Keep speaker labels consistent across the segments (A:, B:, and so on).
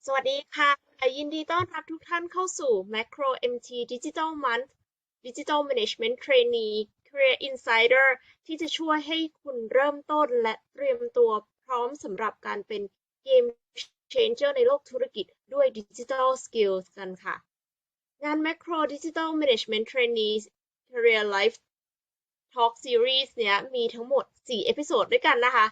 A: สวัสดีค่ะยินดีต้อนรับทุกท่านเข้าสู่ Makro MT Digital Month Digital Management Trainee Career Insider ที่จะช่วยให้คุณเริ่มต้นและเตรียมตัวพร้อมสำหรับการเป็น Game Changer ในโลกธุรกิจด้วย Digital Skills กันค่ะ งาน Makro Digital Management Trainee Career Life Talk Series เนี้ยมีทั้งหมด4เอพิโซดด้วยกันนะคะ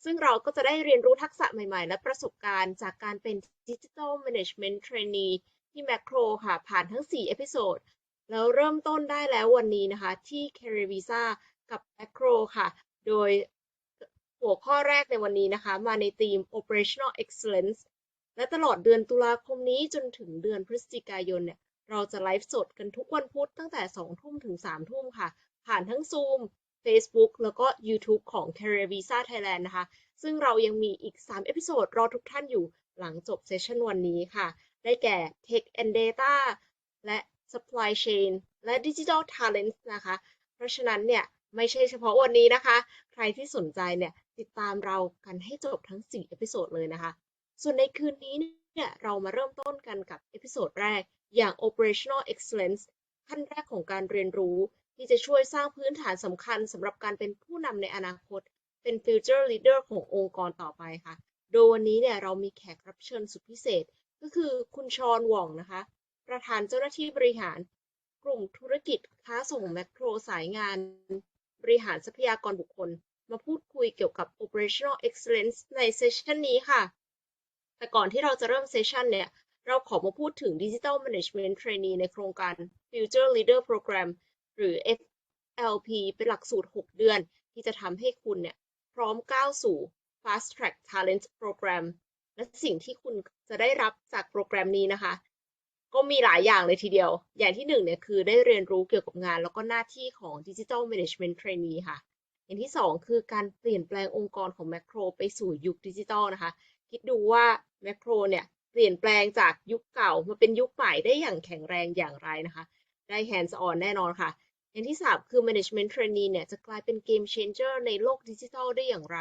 A: ซึ่งเราก็จะได้เรียนรู้ทักษะใหม่ๆและประสบการณ์จากการเป็น Digital Management Trainee ที่ Makro ค่ะผ่านทั้ง4เอพิโซดแล้วเริ่มต้นได้แล้ววันนี้นะคะที่ Career Visa กับ Makro ค่ะโดยหัวข้อแรกในวันนี้นะคะมาในธีม Operational Excellence และตลอดเดือนตุลาคมนี้จนถึงเดือนพฤศจิกายนเนี่ยเราจะไลฟ์สดกันทุกวันพุธตั้งแต่ 2 ทุ่มถึง 3 ทุ่มค่ะผ่านทั้ง Zoom Facebook แล้วก็ YouTube ของ Career Visa Thailand นะคะซึ่งเรายังมีอีก3เอพิโซดรอทุกท่านอยู่หลังจบเซสชั่นวันนี้ค่ะได้แก่ Tech and Data และ Supply Chain และ Digital Talent นะคะเพราะฉะนั้นเนี่ยไม่ใช่เฉพาะวันนี้นะคะใครที่สนใจเนี่ยติดตามเรากันให้จบทั้ง4เอพิโซดเลยนะคะส่วนในคืนนี้เนี่ยเรามาเริ่มต้นกันกับเอพิโซดแรกอย่าง Operational Excellence ขั้นแรกของการเรียนรู้ที่จะช่วยสร้างพื้นฐานสำคัญสำหรับการเป็นผู้นำในอนาคตเป็น Future Leader ขององค์กรต่อไปค่ะโดยวันนี้เนี่ยเรามีแขกรับเชิญสุดพิเศษก็คือคุณชอนหว่องนะคะประธานเจ้าหน้าที่บริหารกลุ่มธุรกิจค้าส่งแมคโครสายงานบริหารทรัพยากรบุคคลมาพูดคุยเกี่ยวกับ Operational Excellence ในเซสชันนี้ค่ะแต่ก่อนที่เราจะเริ่มเซสชันเนี่ยเราขอมาพูดถึง Digital Management Trainee ในโครงการ Future Leader Program หรือ FLP เป็นหลักสูตร6เดือนที่จะทำให้คุณเนี่ยพร้อมก้าวสู่ Fast Track Talent Program และสิ่งที่คุณจะได้รับจากโปรแกรมนี้นะคะก็มีหลายอย่างเลยทีเดียวอย่างที่1เนี่ยคือได้เรียนรู้เกี่ยวกับงานแล้วก็หน้าที่ของ Digital Management Trainee ค่ะอย่างที่2คือการเปลี่ยนแปลงองค์กรของ Makro ไปสู่ยุคดิจิทัลนะคะคิดดูว่า Makro เนี่ยเปลี่ยนแปลงจากยุคเก่ามาเป็นยุคใหม่ได้อย่างแข็งแรงอย่างไรนะคะได้ hands on แน่นอนค่ะอย่างที่3คือ Management Trainee เนี่ยจะกลายเป็น Game Changer ในโลกดิจิทัลได้อย่างไร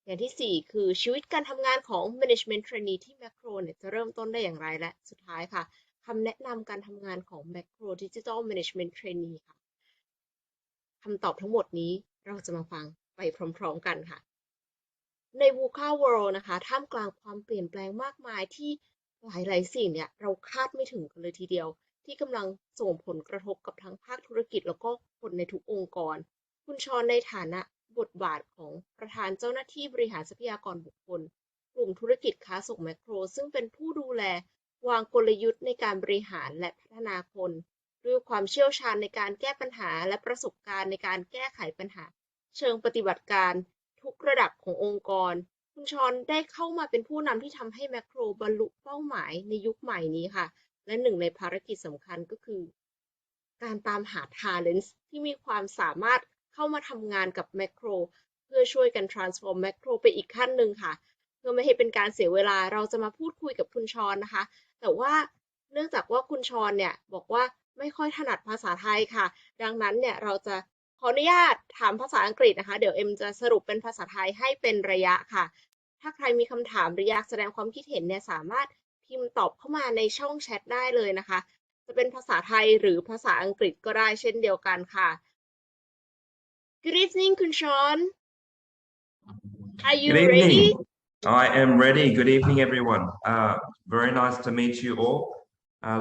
A: อย่างที่4คือชีวิตการทำงานของ Management Trainee ที่ Makro เนี่ยจะเริ่มต้นได้อย่างไรและสุดท้ายค่ะคำแนะนำการทำงานของ Makro Digital Management Trainee ค่ะคำตอบทั้งหมดนี้เราจะมาฟังไปพร้อมๆกันค่ะใน VUCA World นะคะท่ามกลางความเปลี่ยนแปลงมากมายที่หลายๆสิ่งเนี่ยเราคาดไม่ถึงกันเลยทีเดียวที่กำลังส่งผลกระทบกับทั้งภาคธุรกิจแล้วก็คนในทุกองค์กรคุณชอนในฐานะบทบาทของประธานเจ้าหน้าที่บริหารทรัพยากรบุคคลกลุ่มธุรกิจค้าส่งแมคโครซึ่งเป็นผู้ดูแลวางกลยุทธ์ในการบริหารและพัฒนาคนด้วยความเชี่ยวชาญในการแก้ปัญหาและประสบการณ์ในการแก้ไขปัญหาเชิงปฏิบัติการทุกระดับขององค์กรคุณชอนได้เข้ามาเป็นผู้นำที่ทำให้แมคโครบรรลุเป้าหมายในยุคใหม่นี้ค่ะและหนึ่งในภารกิจสำคัญก็คือการตามหา Talents ที่มีความสามารถเข้ามาทำงานกับแมคโครเพื่อช่วยกัน transform แมคโครไปอีกขั้นหนึ่งค่ะเพื่อไม่ให้เป็นการเสียเวลาเราจะมาพูดคุยกับคุณชอนนะคะแต่ว่าเนื่องจากว่าคุณชอนเนี่ยบอกว่าไม่ค่อยถนัดภาษาไทยค่ะดังนั้นเนี่ยเราจะขออนุญาตถามภาษาอังกฤษนะคะเดี๋ยวเอ็มจะสรุปเป็นภาษาไทยให้เป็นระยะค่ะถ้าใครมีคำถามหรืออยากแสดงความคิดเห็นเนี่ยสามารถพิมพ์ตอบเข้ามาในช่องแชทได้เลยนะคะจะเป็นภาษาไทยหรือภาษาอังกฤษก็ได้เช่นเดียวกันค่ะ Good evening คุณชอน Are you
B: Good
A: ready?
B: evening. I am ready. Good evening, everyone. Very nice to meet you all.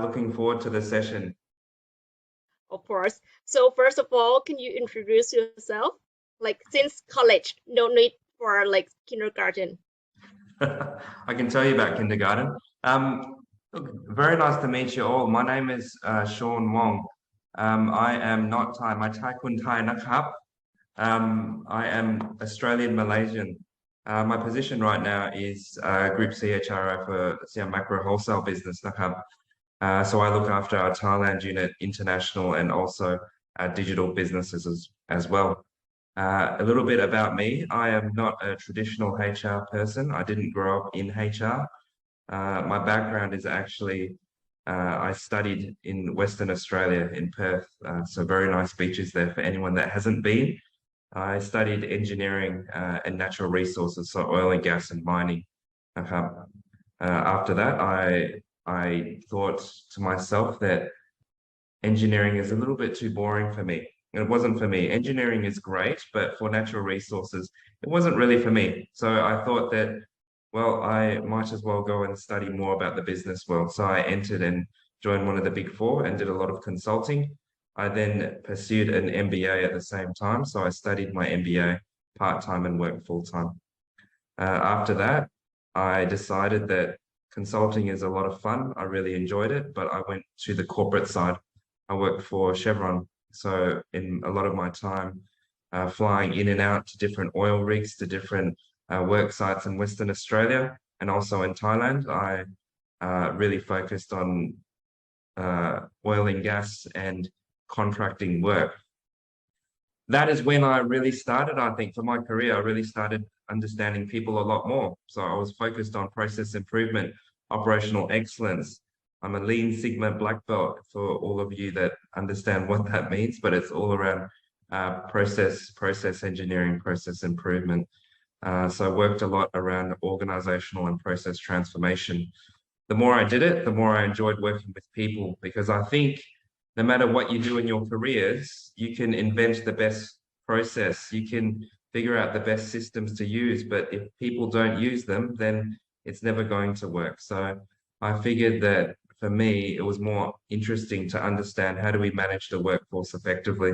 B: Looking forward to the session.
A: Of course. So first of all, can you introduce yourself? Like since college, no need for like kindergarten.
B: I can tell you about kindergarten. Look, very nice to meet you all. My name is Sean Wong. I am not Thai. My Thai kun Thai nakap. I am Australian Malaysian. My position right now is Group CHRO for Siam Makro Wholesale Business nakap. So I look after our Thailand unit, international, and also our digital businesses as well. A little bit about me. I am not a traditional HR person. I didn't grow up in HR. My background is actually, I studied in Western Australia in Perth. So very nice beaches there for anyone that hasn't been. I studied engineering and natural resources, so oil and gas and mining. After that, I thought to myself that engineering is a little bit too boring for me. It wasn't for me. Engineering is great, but for natural resources, it wasn't really for me. So I thought that, well, I might as well go and study more about the business world. So I entered and joined one of the big four and did a lot of consulting. I then pursued an MBA at the same time. So I studied my MBA part-time and worked full-time. After that, I decided that consulting is a lot of fun. I really enjoyed it, but I went to the corporate side. I worked for Chevron. So in a lot of my time, flying in and out to different oil rigs, to different work sites in Western Australia and also in Thailand, I really focused on oil and gas and contracting work. That is when I really started, I think, for my career. I really started understanding people a lot more. So I was focused on process improvement, operational excellence. I'm a Lean Sigma black belt for all of you that understand what that means, but it's all around process engineering, process improvement. So I worked a lot around organizational and process transformation. The more I did it, the more I enjoyed working with people, because I think no matter what you do in your careers, you can invent the best process, you can figure out the best systems to use, but if people don't use them, then it's never going to work. So I figured that for me, it was more interesting to understand, how do we manage the workforce effectively?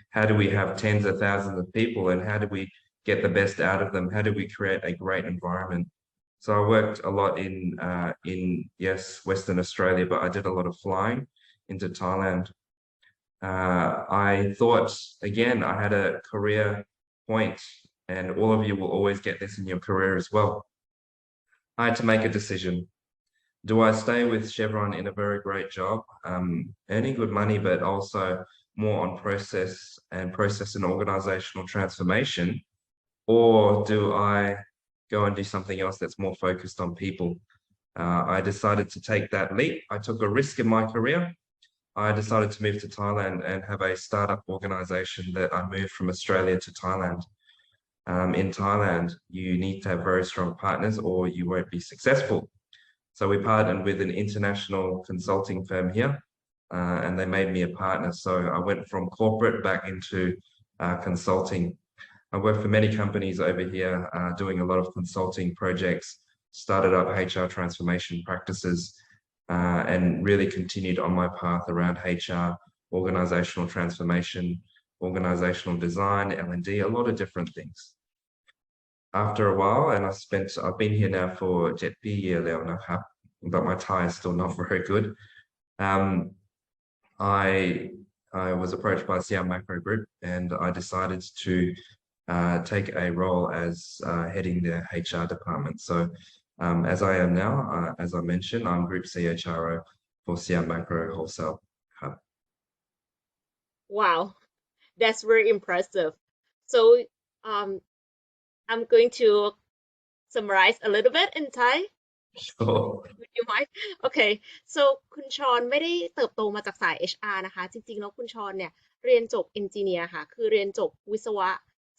B: How do we have tens of thousands of people, and how do we get the best out of them? How do we create a great environment? So I worked a lot in yes, Western Australia, but I did a lot of flying into Thailand. I thought, again, I had a career point, and all of you will always get this in your career as well. I had to make a decision. Do I stay with Chevron in a very great job, earning good money, but also more on process and organizational transformation? Or do I go and do something else that's more focused on people? I decided to take that leap. I took a risk in my career. I decided to move to Thailand and have a startup organization that I moved from Australia to Thailand. In Thailand, you need to have very strong partners or you won't be successful. So we partnered with an international consulting firm here, and they made me a partner. So I went from corporate back into consulting. I worked for many companies over here, doing a lot of consulting projects, started up HR transformation practices, and really continued on my path around HR, organizational transformation, organizational design, L&D, a lot of different things. After a while, and I've been here now for 7 ปี แล้วนะครับ but my Thai is still not very good. I was approached by Siam Makro Group, and I decided to take a role as heading their HR department. So as I am now, as I mentioned, I'm Group CHRO for Siam Makro Wholesale Hub.
A: Wow, that's very impressive. So I'm going to summarize a little bit in Thai.
B: Sure.
A: Would you mind? Okay. So คุณชอนไม่ได้เติบโตมาจากสาย HR นะคะ จริงๆ แล้วคุณชอนเนี่ยเรียนจบเอนจิเนียร์ค่ะ คือเรียนจบวิศวะ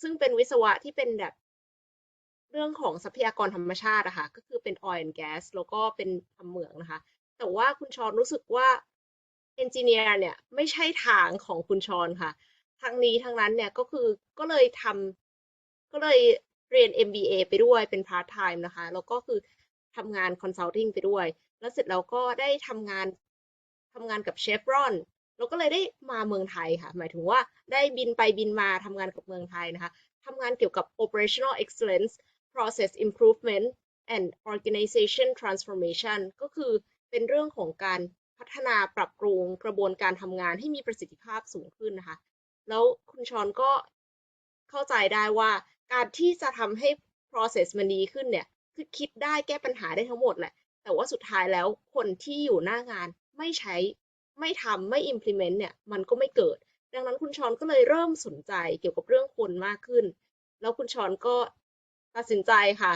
A: ซึ่งเป็นวิศวะที่เป็นแบบเรื่องของทรัพยากรธรรมชาติอะค่ะ ก็คือเป็น oil and gas แล้วก็เป็นทำเหมืองนะคะ แต่ว่าคุณชอนรู้สึกว่าเอนจิเนียร์เนี่ยไม่ใช่ทางของคุณชอนค่ะ ทั้งนี้ทั้งนั้นเนี่ยก็เลยเรียน MBA ไปด้วยเป็น part time นะคะ แล้วก็คือทำงาน consulting ไปด้วย แล้วเสร็จแล้วก็ได้ทำงานกับ Chevron แล้วก็เลยได้มาเมืองไทยค่ะ หมายถึงว่าได้บินไปบินมาทำงานกับเมืองไทยนะคะทำงานเกี่ยวกับ operational excellence process improvement and organization transformation ก็คือเป็นเรื่องของการพัฒนาปรับปรุงกระบวนการทำงานให้มีประสิทธิภาพสูงขึ้นนะคะแล้วคุณชอนก็เข้าใจได้ว่าการที่จะทำให้ process มันดีขึ้นเนี่ยคือคิดได้แก้ปัญหาได้ทั้งหมดแหละแต่ว่าสุดท้ายแล้วคนที่อยู่หน้างานไม่ใช้ไม่ทำไม่ implement เนี่ยมันก็ไม่เกิดดังนั้นคุณชอนก็เลยเริ่มสนใจเกี่ยวกับเรื่องคนมากขึ้นแล้วคุณชอนก็ตัดสินใจค่ะ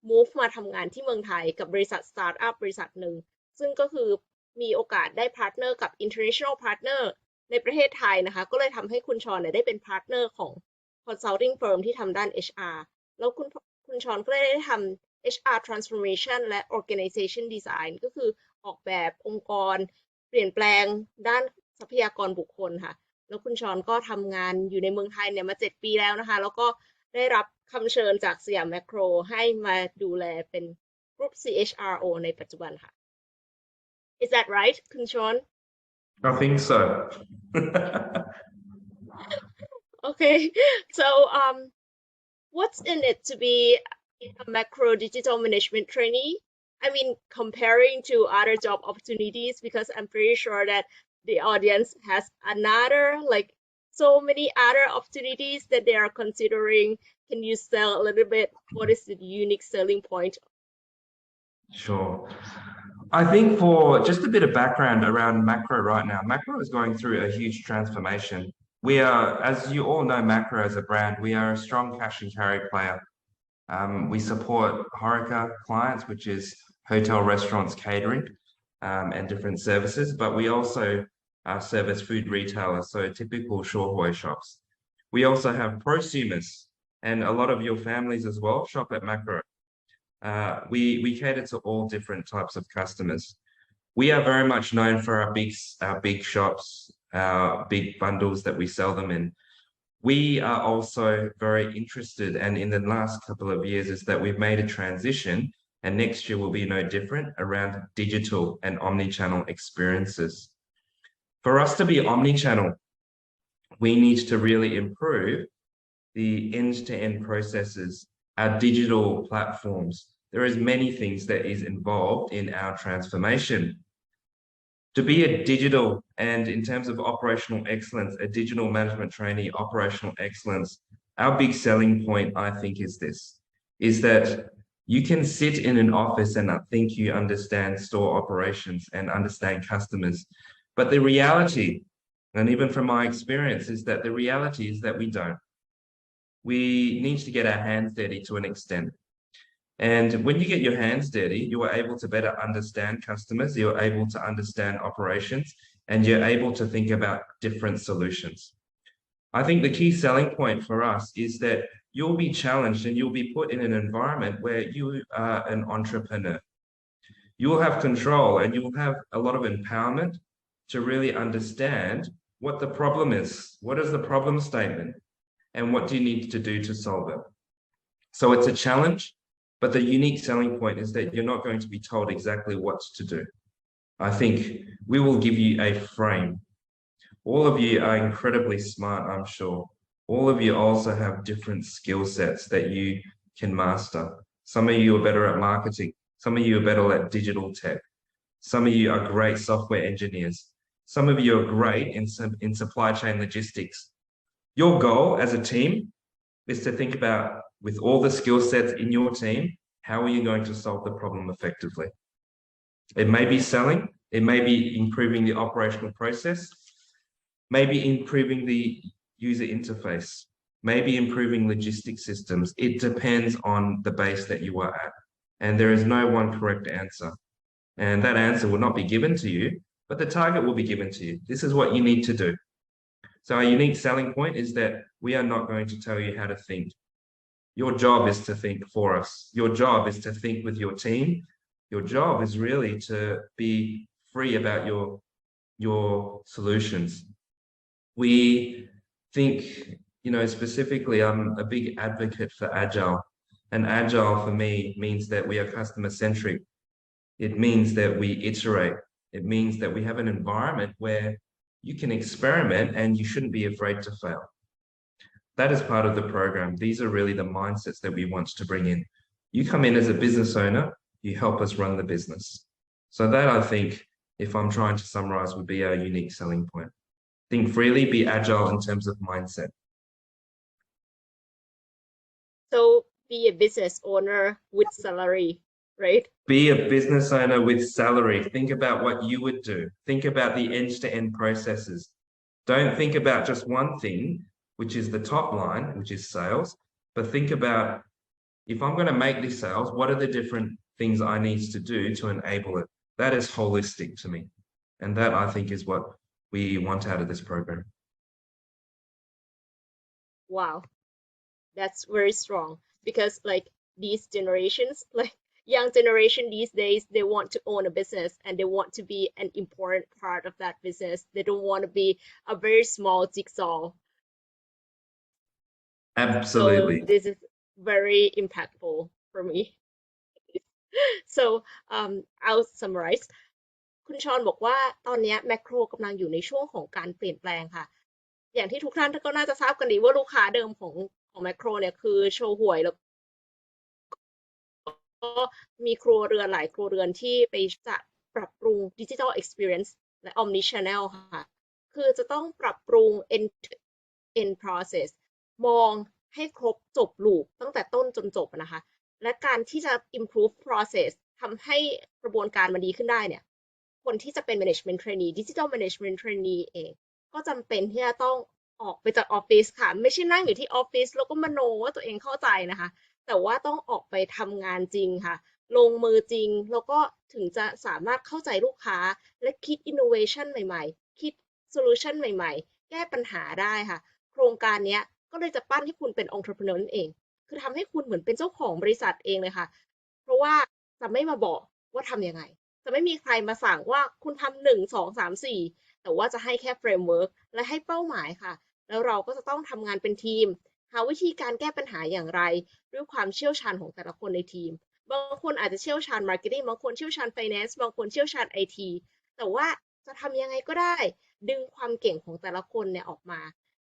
A: move มาทำงานที่เมืองไทยกับบริษัทสตาร์ทอัพบริษัทหนึ่งซึ่งก็คือมีโอกาสได้พาร์ทเนอร์กับ international partner ในประเทศไทยนะคะก็เลยทำให้คุณชอนเนี่ยได้เป็นพาร์ทเนอร์ของ consulting firm ที่ทำด้าน HR แล้วคุณชอนก็ได้ทำ HR transformation และ organization design ก็คือออกแบบองค์กรเปลี่ยนแปลงด้านทรัพยากรบุคคลค่ะแล้วคุณชอนก็ทำงานอยู่ในเมืองไทยเนี่ยมา7 ปีแล้วนะคะแล้วก็ได้รับคำเชิญจากสยามแมคโครให้มาดูแลเป็น Group CHRO ในปัจจุบันค่ะ Is that right คุณชอน
B: I think so.
A: Okay so what's in it to be a macro digital management trainee? I mean, comparing to other job opportunities, because I'm pretty sure that the audience has another, like so many other opportunities that they are considering. Can you sell a little bit? What is the unique selling point?
B: Sure. I think for just a bit of background around Makro right now, Makro is going through a huge transformation. We are, as you all know, Makro as a brand, we are a strong cash and carry player. We support HoReCa clients, which is hotel, restaurants, catering, and different services, but we also service food retailers, so typical Shorehoi shops. We also have prosumers, and a lot of your families as well shop at Makro. We cater to all different types of customers. We are very much known for our big shops, our big bundles that we sell them in. We are also very interested, and in the last couple of years, is that we've made a transition, and next year will be no different, around digital and omni-channel experiences. For us to be omni-channel, we need to really improve the end-to-end processes, our digital platforms. There is many things that is involved in our transformation. To be a digital, and in terms of operational excellence, a digital management trainee, operational excellence, our big selling point, I think, is this, is that you can sit in an office and think you understand store operations and understand customers. But the reality, and even from my experience, is that the reality is that we don't. We need to get our hands dirty to an extent. And when you get your hands dirty, you are able to better understand customers, you're able to understand operations, and you're able to think about different solutions. I think the key selling point for us is that you'll be challenged and you'll be put in an environment where you are an entrepreneur. You will have control and you will have a lot of empowerment to really understand what the problem is. What is the problem statement? And what do you need to do to solve it? So it's a challenge. But the unique selling point is that you're not going to be told exactly what to do. I think we will give you a frame. All of you are incredibly smart, I'm sure. All of you also have different skill sets that you can master. Some of you are better at marketing. Some of you are better at digital tech. Some of you are great software engineers. Some of you are great in supply chain logistics. Your goal as a team is to think about, with all the skill sets in your team, how are you going to solve the problem effectively? It may be selling, it may be improving the operational process, maybe improving the user interface, maybe improving logistics systems. It depends on the base that you are at. And there is no one correct answer. And that answer will not be given to you, but the target will be given to you. This is what you need to do. So our unique selling point is that we are not going to tell you how to think. Your job is to think for us. Your job is to think with your team. Your job is really to be free about your solutions. We think, specifically, I'm a big advocate for Agile. And Agile for me means that we are customer-centric. It means that we iterate. It means that we have an environment where you can experiment and you shouldn't be afraid to fail. That is part of the program. These are really the mindsets that we want to bring in. You come in as a business owner, you help us run the business. So that, I think, if I'm trying to summarize, would be our unique selling point. Think freely, be agile in terms of mindset.
A: So be a business owner with salary, right?
B: Be a business owner with salary. Think about what you would do. Think about the end-to-end processes. Don't think about just one thing, which is the top line, which is sales, but think about, if I'm going to make these sales, what are the different things I need to do to enable it? That is holistic to me. And that, I think, is what we want out of this program.
A: Wow. That's very strong, because these generations, like young generation these days, they want to own a business and they want to be an important part of that business. They don't want to be a very small jigsaw.
B: Absolutely.
A: So this is very impactful for me. So I'll summarize. คุณชอนบอกว่าตอนนี้แมคโครกำลังอยู่ในช่วงของการเปลี่ยนแปลงค่ะ อย่างที่ทุกท่านก็น่าจะทราบกันดีว่าลูกค้าเดิมของแมคโครเนี่ยคือโชห่วยแล้วก็มีครัวเรือนหลายครัวเรือนที่ไปจะปรับปรุง Digital Experience และ Omni Channel ค่ะ คือจะต้องปรับปรุง end to end process มองให้ครบจบลูปตั้งแต่ต้นจนจบนะคะ และการที่จะ improve process ทำให้กระบวนการมันดีขึ้นได้เนี่ย คนที่จะเป็น Management Trainee Digital Management Trainee เองก็จำเป็นที่จะต้องออกไปจากออฟฟิศค่ะ ไม่ใช่นั่งอยู่ที่ออฟฟิศแล้วก็มโนว่าตัวเองเข้าใจนะคะ แต่ว่าต้องออกไปทำงานจริงค่ะ ลงมือจริง แล้วก็ถึงจะสามารถเข้าใจลูกค้าและคิด innovation ใหม่ๆ คิด solution ใหม่ๆ แก้ปัญหาได้ค่ะ โครงการนี้ก็เลยจะปั้นให้คุณเป็น entrepreneur นั่นเอง คือทำให้คุณเหมือนเป็นเจ้าของบริษัทเองเลยค่ะ เพราะว่าจะไม่มาบอกว่าทำยังไง จะไม่มีใครมาสั่งว่าคุณทำ1 2 3 4 แต่ว่าจะให้แค่ framework และให้เป้าหมายค่ะ แล้วเราก็จะต้องทำงานเป็นทีม หาวิธีการแก้ปัญหาอย่างไร ด้วยความเชี่ยวชาญของแต่ละคนในทีม บางคนอาจจะเชี่ยวชาญ marketing บางคนเชี่ยวชาญ finance บางคนเชี่ยวชาญ IT แต่ว่าจะทำยังไงก็ได้ ดึงความเก่งของแต่ละคนเนี่ยออกมา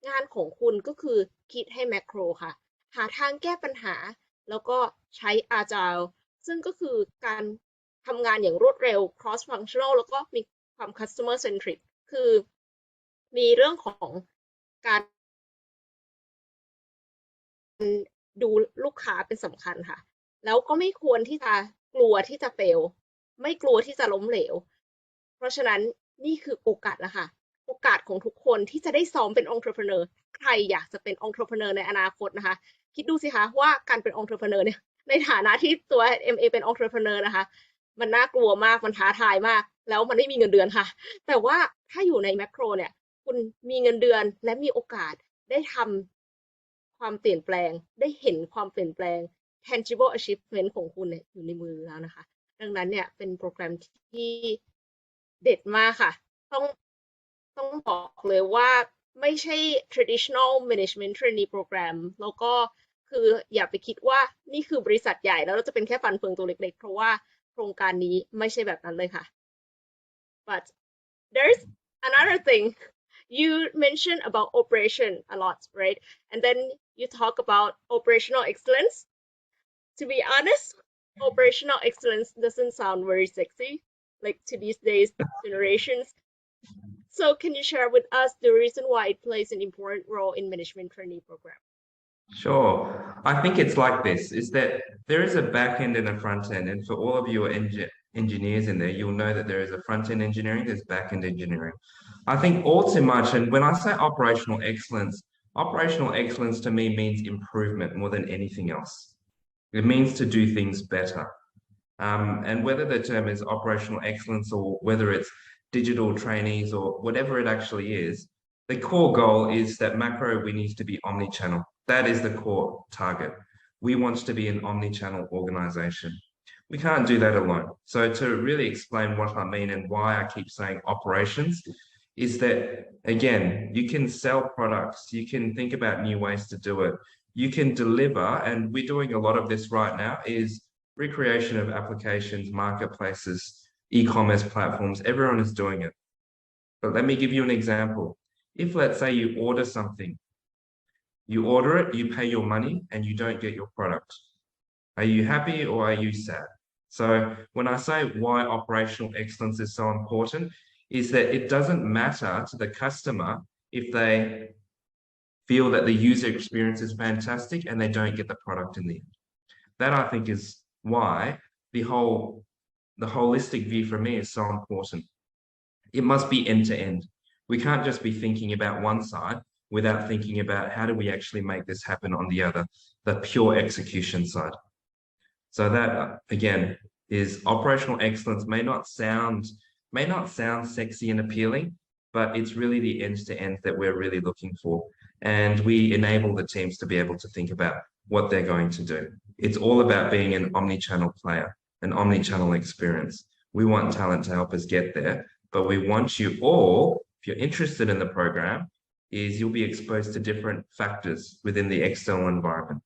A: งานของคุณก็คือคิดให้แมคโครค่ะ หาทางแก้ปัญหา แล้วก็ใช้ agile ซึ่งก็คือการทำงานอย่างรวดเร็ว cross functional แล้วก็มีความ customer centric คือมีเรื่องของการดูลูกค้าเป็นสำคัญค่ะ แล้วก็ไม่ควรที่จะกลัวที่จะ fail ไม่กลัวที่จะล้มเหลว เพราะฉะนั้นนี่คือโอกาสแล้วค่ะ โอกาสของทุกคนที่จะได้ซ้อมเป็น entrepreneur ใครอยากจะเป็น entrepreneur ในอนาคตนะคะ คิดดูสิคะว่าการเป็น entrepreneur เนี่ย ในฐานะที่ตัว MA เป็น entrepreneur นะคะ มันน่ากลัวมาก มันท้าทายมาก แล้วมันไม่มีเงินเดือนค่ะ แต่ว่าถ้าอยู่ในแมคโครเนี่ย คุณมีเงินเดือนและมีโอกาสได้ทำความเปลี่ยนแปลง ได้เห็นความเปลี่ยนแปลง tangible achievement ของคุณเนี่ยอยู่ในมือแล้วนะคะ ดังนั้นเนี่ยเป็นโปรแกรมที่เด็ดมากค่ะ ต้องบอกเลยว่าไม่ใช่ traditional management trainee program แล้วก็คืออย่าไปคิดว่านี่คือบริษัทใหญ่แล้วเราจะเป็นแค่ฟันเฟืองตัวเล็กๆ เพราะว่าโครงการนี้ไม่ใช่แบบนั้นเลยค่ะ but there's another thing you mentioned about operation a lot, right? And then you talk about operational excellence. To be honest, operational excellence doesn't sound very sexy, like to these days generations. So can you share with us the reason why it plays an important role in management trainee program?
B: Sure. I think it's like this, is that there is a back end and a front end. And for all of your engineers in there, you'll know that there is a front end engineering, there's back end engineering. I think all too much, and when I say operational excellence to me means improvement more than anything else. It means to do things better. And whether the term is operational excellence or whether it's digital trainees or whatever it actually is, the core goal is that Makro, we need to be omni-channel. That is the core target. We want to be an omni-channel organization. We can't do that alone. So to really explain what I mean and why I keep saying operations is that, again, you can sell products, you can think about new ways to do it, you can deliver, and we're doing a lot of this right now, is recreation of applications, marketplaces, e-commerce platforms. Everyone is doing it. But let me give you an example. If, let's say, you order something, you order it, you pay your money, and you don't get your product. Are you happy or are you sad? So when I say why operational excellence is so important, is that it doesn't matter to the customer if they feel that the user experience is fantastic and they don't get the product in the end. That, I think, is why the holistic view for me is so important. It must be end to end. We can't just be thinking about one side without thinking about how do we actually make this happen on the other, the pure execution side. So that, again, is operational excellence may not sound sexy and appealing, but it's really the end to end that we're really looking for. And we enable the teams to be able to think about what they're going to do. it's all about being an omni-channel player, an omni-channel experience. We want talent to help us get there, but we want you all, if you're interested in the program, is you'll be exposed to different factors within the external environment.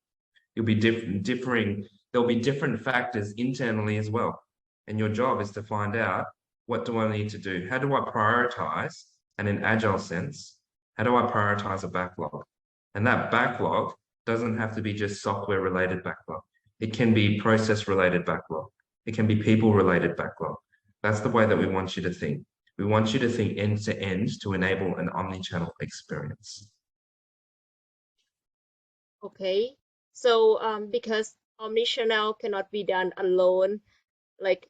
B: You'll be there'll be different factors internally as well. And your job is to find out, what do I need to do? How do I prioritize? And in agile sense, how do I prioritize a backlog? And that backlog doesn't have to be just software related backlog. It can be process related backlog. It can be people related backlog. That's the way that we want you to think. We want you to think end to end to enable an omni-channel experience.
A: Okay. So because omnichannel cannot be done alone, like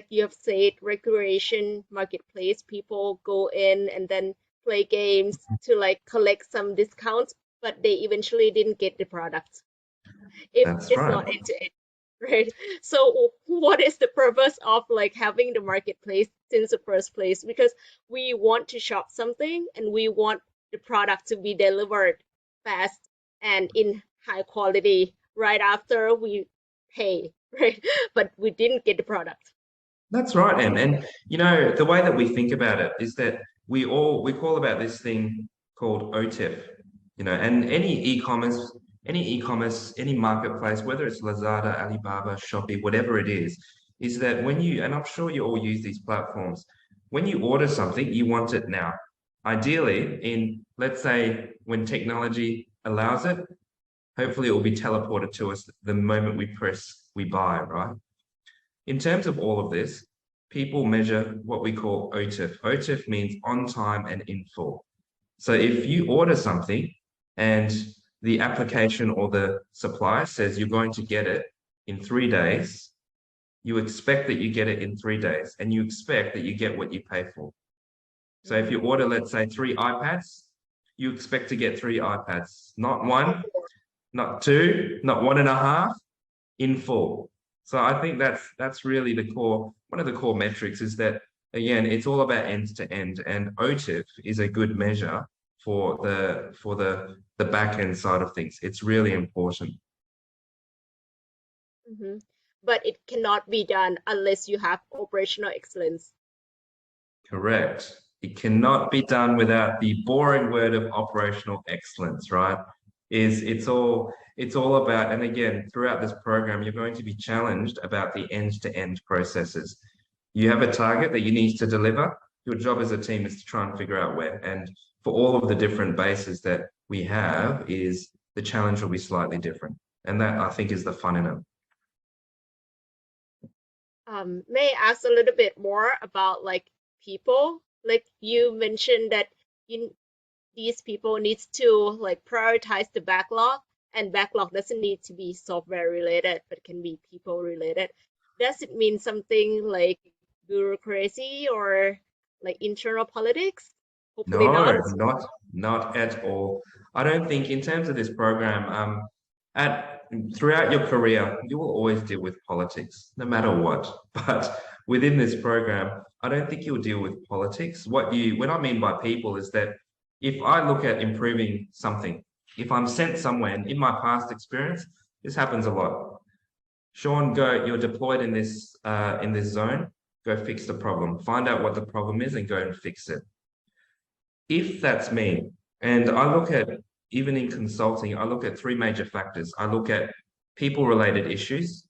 A: you have said, recreation marketplace, people go in and then play games to like collect some discounts, but they eventually didn't get the product if
B: That's
A: it's
B: right.
A: not end to end, right? So what is the purpose of like having the marketplace since the first place? Because we want to shop something and we want the product to be delivered fast and in high quality right after we pay, right? But we didn't get the product.
B: That's right, Em. And you know, the way that we think about it is that we call about this thing called OTIF, you know, and any marketplace, whether it's Lazada, Alibaba, Shopee, whatever it is that when you, and I'm sure you all use these platforms, when you order something, you want it now. Ideally, let's say when technology allows it, hopefully it will be teleported to us the moment we buy, right? In terms of all of this, people measure what we call OTIF. OTIF means on time and in full. So if you order something and the application or the supplier says you're going to get it in 3 days, you expect that you get it in 3 days and you expect that you get what you pay for. So if you order, let's say 3 iPads, you expect to get 3 iPads, not 1, not 2, not 1.5, in full. So I think that's really one of the core metrics is that, again, it's all about end to end, and OTIF is a good measure for the back end side of things. It's really important.
A: Mhm. But it cannot be done unless you have operational excellence.
B: Correct. It cannot be done without the boring word of operational excellence, right? It's all about, and again, throughout this program, you're going to be challenged about the end-to-end processes. You have a target that you need to deliver. Your job as a team is to try and figure out where. And for all of the different bases that we have, is the challenge will be slightly different. And that, I think, is the fun in it.
A: May I ask a little bit more about like people? Like you mentioned that these people needs to like prioritize the backlog, and backlog doesn't need to be software related, but can be people related. Does it mean something like bureaucracy or like internal politics? Hopefully not.
B: No, not at all. I don't think in terms of this program, throughout your career, you will always deal with politics, no matter what. But within this program, I don't think you'll deal with politics. What I mean by people is that if I look at improving something, if I'm sent somewhere, and in my past experience, this happens a lot. Sean, you're deployed in this zone, go fix the problem. Find out what the problem is and go and fix it. If that's me, and I look at, even in consulting, I look at 3 major factors. I look at people-related issues,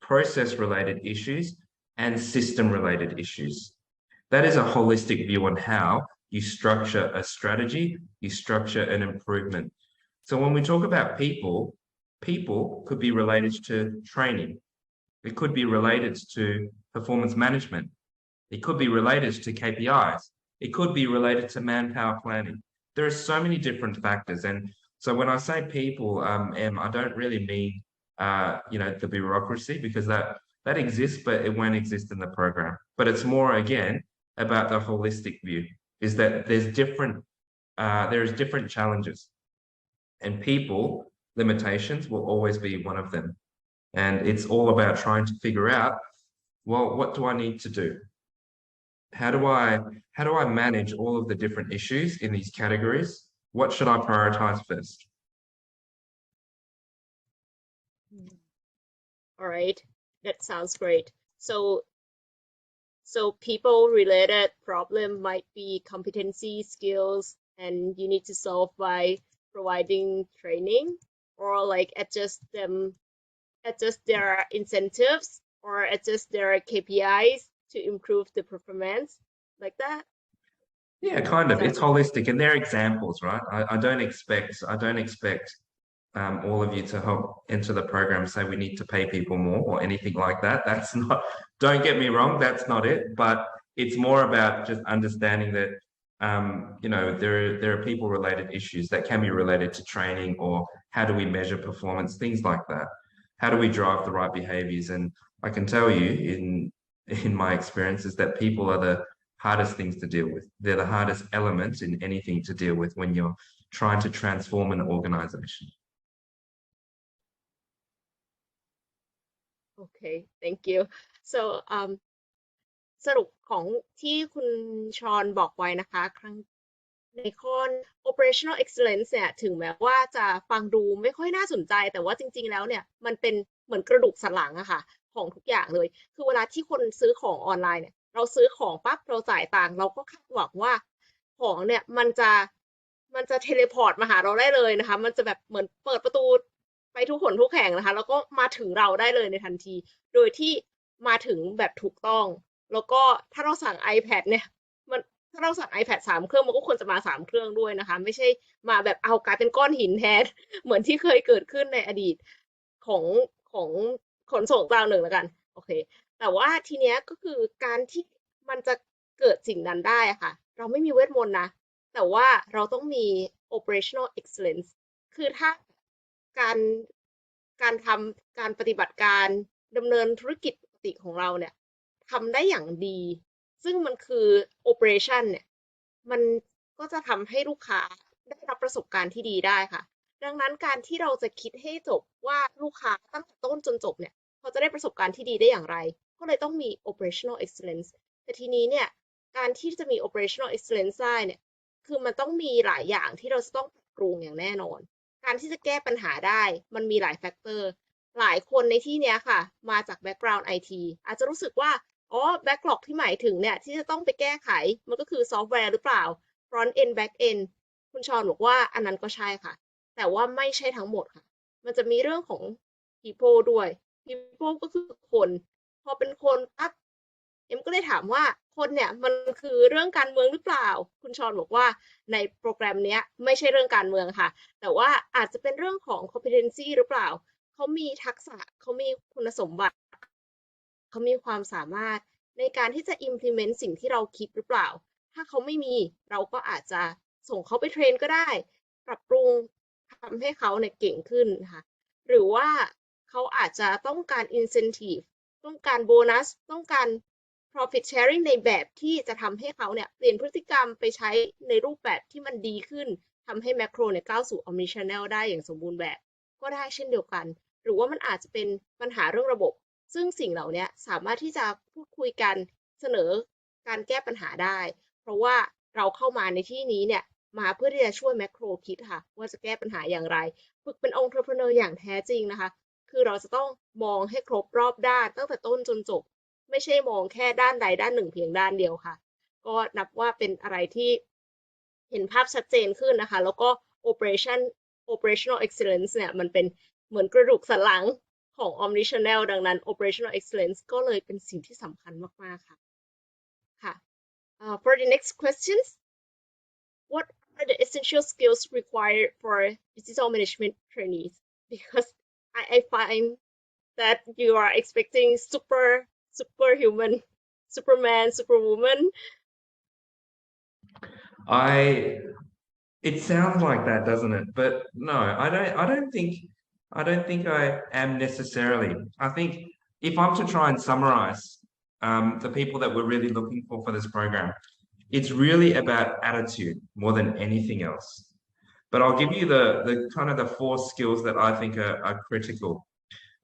B: process-related issues, and system-related issues. That is a holistic view on how you structure a strategy, you structure an improvement. So when we talk about people could be related to training. It could be related to performance management. It could be related to KPIs. It could be related to manpower planning. There are so many different factors. And so when I say people, I don't really mean, the bureaucracy, because that exists, but it won't exist in the program. But it's more, again, about the holistic view, is that there's different challenges, and people limitations will always be one of them. And it's all about trying to figure out, well, what do I need to do? How do I manage all of the different issues in these categories? What should I prioritize first?
A: All right, that sounds great. So people related problem might be competency, skills, and you need to solve by providing training or like adjust their incentives or adjust their KPIs to improve the performance like that.
B: Yeah, kind of. It's holistic, and they're examples, right? I don't expect all of you to help enter the program say we need to pay people more or anything like that. That's not, don't get me wrong, that's not it. But it's more about just understanding that there are people related issues that can be related to training or how do we measure performance, things like that. How do we drive the right behaviors? And I can tell you in my experiences that people are the hardest things to deal with. They're the hardest elements in anything to deal with when you're trying to transform an organization.
A: Okay, thank you. So สรุปของที่คุณชอนบอกไว้นะคะในข้อ operational excellence เนี่ยถึงแม้ว่าจะฟังดูไม่ค่อยน่าสนใจแต่ว่าจริงๆแล้วเนี่ยมันเป็นเหมือนกระดูกสันหลังอะค่ะของทุกอย่างเลยคือเวลาที่คนซื้อของออนไลน์เนี่ยเราซื้อของปั๊บเราจ่ายตังค์เราก็คาดหวังว่าของเนี่ยมันจะเทเลพอร์ตมาหาเราได้เลยนะคะมันจะแบบเหมือนเปิดประตูไปทุกหนทุกแห่งนะคะแล้วก็มาถึงเราได้เลยในทันทีโดยที่มาถึงแบบถูกต้องแล้วก็ถ้าเราสั่ง iPad เนี่ยถ้าเราสั่ง iPad 3 เครื่องมันก็ควรจะมา3 เครื่องด้วยนะคะไม่ใช่มาแบบเอากลายเป็นก้อนหินแทนเหมือนที่เคยเกิดขึ้นในอดีตของขนส่งเจ้าหนึ่งแล้วกันโอเคแต่ว่าทีเนี้ยก็คือการที่มันจะเกิดสิ่งนั้นได้ค่ะเราไม่มีเวทมนต์นะแต่ว่าเราต้องมี operational excellence คือถ้าการปฏิบัติการดำเนินธุรกิจปกติของเราเนี่ยทำได้อย่างดีซึ่งมันคือ operation เนี่ยมันก็จะทำให้ลูกค้าได้รับประสบการณ์ที่ดีได้ค่ะดังนั้นการที่เราจะคิดให้จบว่าลูกค้าตั้งแต่ต้นจนจบเนี่ยเขาจะได้ประสบการณ์ที่ดีได้อย่างไรก็เลยต้องมี operational excellence แต่ทีนี้เนี่ยการที่จะมี operational excellence ได้เนี่ยคือมันต้องมีหลายอย่างที่เราจะต้องปรับปรุงอย่างแน่นอนการที่จะแก้ปัญหาได้มันมีหลายแฟกเตอร์หลายคนในที่เนี้ยค่ะมาจากแบ็กกราวด์ IT อาจจะรู้สึกว่าแบ็กหลอกที่หมายถึงเนี่ยที่จะต้องไปแก้ไขมันก็คือซอฟต์แวร์หรือเปล่า front end back end คุณชอนบอกว่าอันนั้นก็ใช่ค่ะแต่ว่าไม่ใช่ทั้งหมดค่ะมันจะมีเรื่องของ people ด้วย people ก็คือคนพอเป็นคนปั๊บเอ็มก็เลยถามว่าคนเนี่ยมันคือเรื่องการเมืองหรือเปล่าคุณชอนบอกว่าในโปรแกรมนี้ไม่ใช่เรื่องการเมืองค่ะแต่ว่าอาจจะเป็นเรื่องของ competency หรือเปล่าเขามีทักษะเขามีคุณสมบัติเขามีความสามารถในการที่จะ implement สิ่งที่เราคิดหรือเปล่าถ้าเขาไม่มีเราก็อาจจะส่งเขาไปเทรนก็ได้ปรับปรุงทำให้เขาเนี่ยเก่งขึ้นนะคะหรือว่าเขาอาจจะต้องการ incentive ต้องการโบนัสต้องการ profit sharing ในแบบที่จะทำให้เขาเนี่ยเปลี่ยนพฤติกรรมไปใช้ในรูปแบบที่มันดีขึ้นทำให้แมคโครเนี่ยก้าวสู่ omnichannel ได้อย่างสมบูรณ์แบบก็ได้เช่นเดียวกันหรือว่ามันอาจจะเป็นปัญหาเรื่องระบบซึ่งสิ่งเหล่านี้สามารถที่จะพูดคุยกันเสนอการแก้ปัญหาได้เพราะว่าเราเข้ามาในที่นี้เนี่ยมาเพื่อที่จะช่วยแมคโครคิดค่ะว่าจะแก้ปัญหาอย่างไรฝึกเป็นองค์ประกอบอย่างแท้จริงนะคะคือเราจะต้องมองให้ครบรอบด้านตั้งแต่ต้นจนจบไม่ใช่มองแค่ด้านใดด้านหนึ่งเพียงด้านเดียวค่ะก็นับว่าเป็นอะไรที่เห็นภาพชัดเจนขึ้นนะคะแล้วก็ operational excellence เนี่ยมันเป็นเหมือนกระดูกสันหลังของ omnichannel ดังนั้น operational excellence ก็เลยเป็นสิ่งที่สำคัญมากๆค่ะค่ะ for the next questions what are the essential skills required for digital management trainees because I find that you are expecting superhuman superman superwoman
B: It sounds like that, doesn't it? But no, I don't think I am necessarily. I think if I'm to try and summarize the people that we're really looking for this program, it's really about attitude more than anything else. But I'll give you the kind of the 4 skills that I think are critical.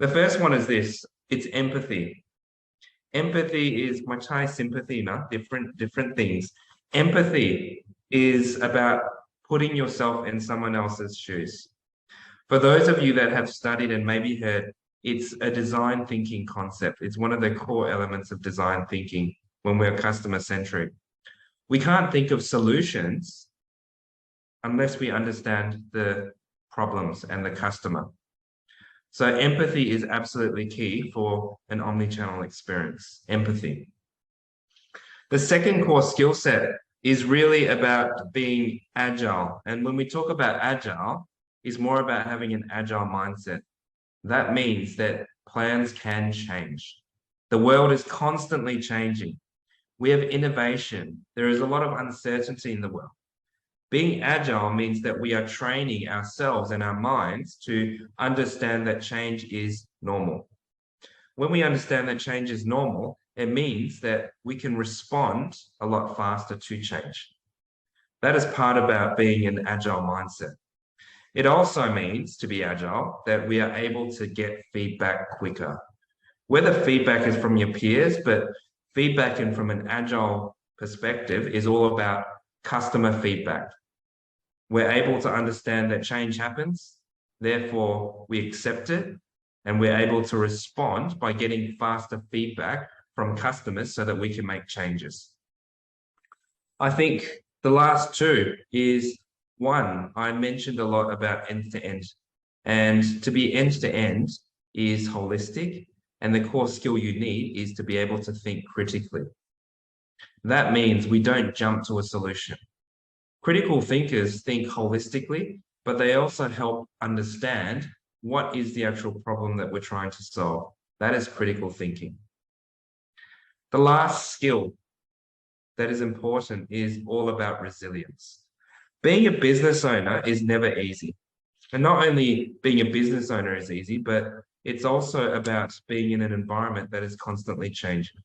B: The first one is this, it's empathy. Empathy is much high sympathy, no? Different things. Empathy is about putting yourself in someone else's shoes. For those of you that have studied and maybe heard It's a design thinking concept. It's one of the core elements of design thinking when we're customer centric. We can't think of solutions unless we understand the problems and the customer. So empathy is absolutely key for an omni-channel experience, empathy. The second core skill set is really about being agile. And when we talk about agile, it's more about having an agile mindset. That means that plans can change. The world is constantly changing. We have innovation. There is a lot of uncertainty in the world. Being agile means that we are training ourselves and our minds to understand that change is normal. When we understand that change is normal, it means that we can respond a lot faster to change. That is part about being an agile mindset. It also means, to be agile, that we are able to get feedback quicker. Whether feedback is from your peers, but feedback and from an agile perspective is all about customer feedback. We're able to understand that change happens, therefore we accept it, and we're able to respond by getting faster feedback from customers so that we can make changes. I think the last two is one, I mentioned a lot about end-to-end, and to be end-to-end is holistic, and the core skill you need is to be able to think critically. That means we don't jump to a solution. Critical thinkers think holistically, but they also help understand what is the actual problem that we're trying to solve. That is critical thinking. The last skill that is important is all about resilience. Being a business owner is never easy. And not only being a business owner is easy, but it's also about being in an environment that is constantly changing.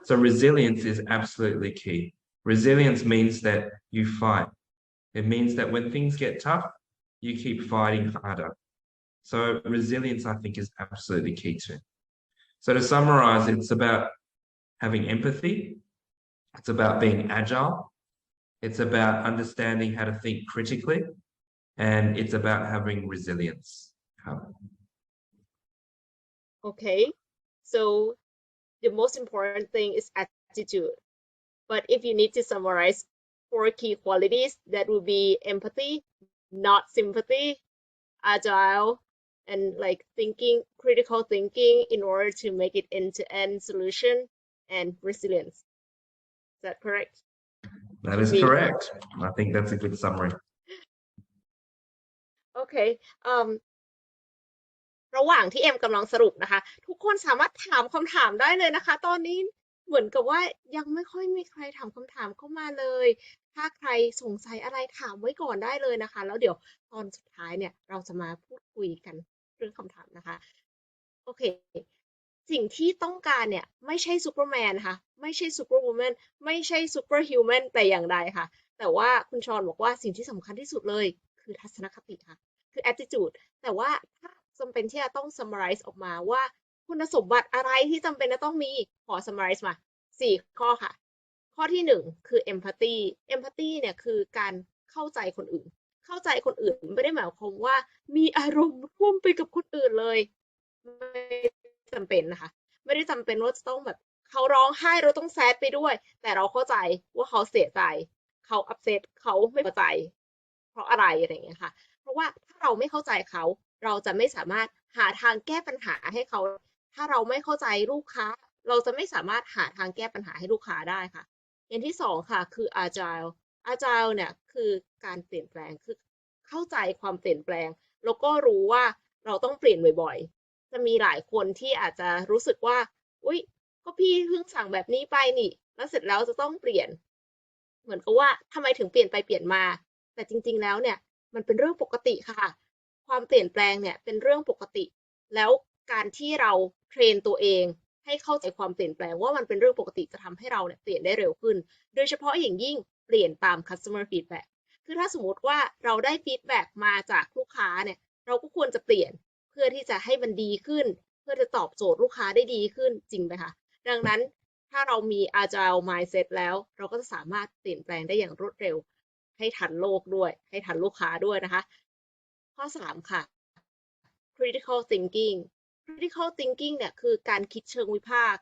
B: So resilience is absolutely key. Resilience means that you fight. It means that when things get tough, you keep fighting harder. So resilience, I think, is absolutely key too. So to summarize, it's about having empathy. It's about being agile. It's about understanding how to think critically. And it's about having resilience.
A: Okay, so the most important thing is attitude. But if you need to summarize 4 key qualities, that would be empathy, not sympathy, agile, and like thinking, critical thinking in order to make it end-to-end solution, and resilience. Is that correct?
B: That is correct. I think that's a good summary.
A: Okay. ระหว่างที่เอ็มกำลังสรุปนะคะ ทุกคนสามารถถามคำถามได้เลยนะคะ ตอนนี้เหมือนกับว่ายังไม่ค่อยมีใครถามคำถามเข้ามาเลย ถ้าใครสงสัยอะไรถามไว้ก่อนได้เลยนะคะ แล้วเดี๋ยวตอนสุดท้ายเนี่ยเราจะมาพูดคุยกันเรื่องคำถามนะคะ โอเค สิ่งที่ต้องการเนี่ยไม่ใช่ซูเปอร์แมนนะคะไม่ใช่ซูเปอร์วูแมนไม่ใช่ซูเปอร์ฮิวแมนแต่อย่างใดค่ะ แต่ว่าคุณชอนบอกว่าสิ่งที่สำคัญที่สุดเลยคือทัศนคติค่ะคือ attitude แต่ว่าถ้าจำเป็นที่จะต้อง summarize ออกมาว่าคุณสมบัติอะไรที่จำเป็นจะต้องมีขอ summarize มา4ข้อค่ะ ข้อที่1คือ empathy เนี่ยคือการเข้าใจคนอื่นเข้าใจคนอื่นไม่ได้หมายความว่ามีอารมณ์ร่วมไปกับคนอื่นเลยไม่จำเป็นนะคะไม่ได้จำเป็นว่าจะต้องแบบเขาร้องไห้เราต้องแซดไปด้วยแต่เราเข้าใจว่าเขาเสียใจเขาอัพเซตเขาไม่พอใจเพราะอะไรอะไรอย่างเงี้ยค่ะเพราะว่าถ้าเราไม่เข้าใจเขาเราจะไม่สามารถหาทางแก้ปัญหาให้เขาถ้าเราไม่เข้าใจลูกค้าเราจะไม่สามารถหาทางแก้ปัญหาให้ลูกค้าได้ค่ะอย่างที่2ค่ะคือ agile เนี่ยคือการเปลี่ยนแปลงคือเข้าใจความเปลี่ยนแปลงแล้วก็รู้ว่าเราต้องเปลี่ยนบ่อยๆจะมีหลายคนที่อาจจะรู้สึกว่าอุ๊ยก็พี่เพิ่งสั่งแบบนี้ไปนี่แล้วเสร็จแล้วจะต้องเปลี่ยนเหมือนกับว่าทำไมถึงเปลี่ยนไปเปลี่ยนมาแต่จริงๆแล้วเนี่ยมันเป็นเรื่องปกติค่ะความเปลี่ยนแปลงเนี่ยเป็นเรื่องปกติแล้วการที่เราเทรนตัวเองให้เข้าใจความเปลี่ยนแปลงว่ามันเป็นเรื่องปกติจะทำให้เราเนี่ยเปลี่ยนได้เร็วขึ้นโดยเฉพาะอย่างยิ่งเปลี่ยนตาม customer feedback คือถ้าสมมติว่าเราได้ feedback มาจากลูกค้าเนี่ยเราก็ควรจะเปลี่ยนเพื่อที่จะให้มันดีขึ้นเพื่อจะตอบโจทย์ลูกค้าได้ดีขึ้นจริงไหมคะดังนั้นถ้าเรามี agile mindset แล้วเราก็จะสามารถเปลี่ยนแปลงได้อย่างรวดเร็วให้ทันโลกด้วยให้ทันลูกค้าด้วยนะคะข้อ3ค่ะ critical thinking critical thinking เนี่ยคือการคิดเชิงวิพากษ์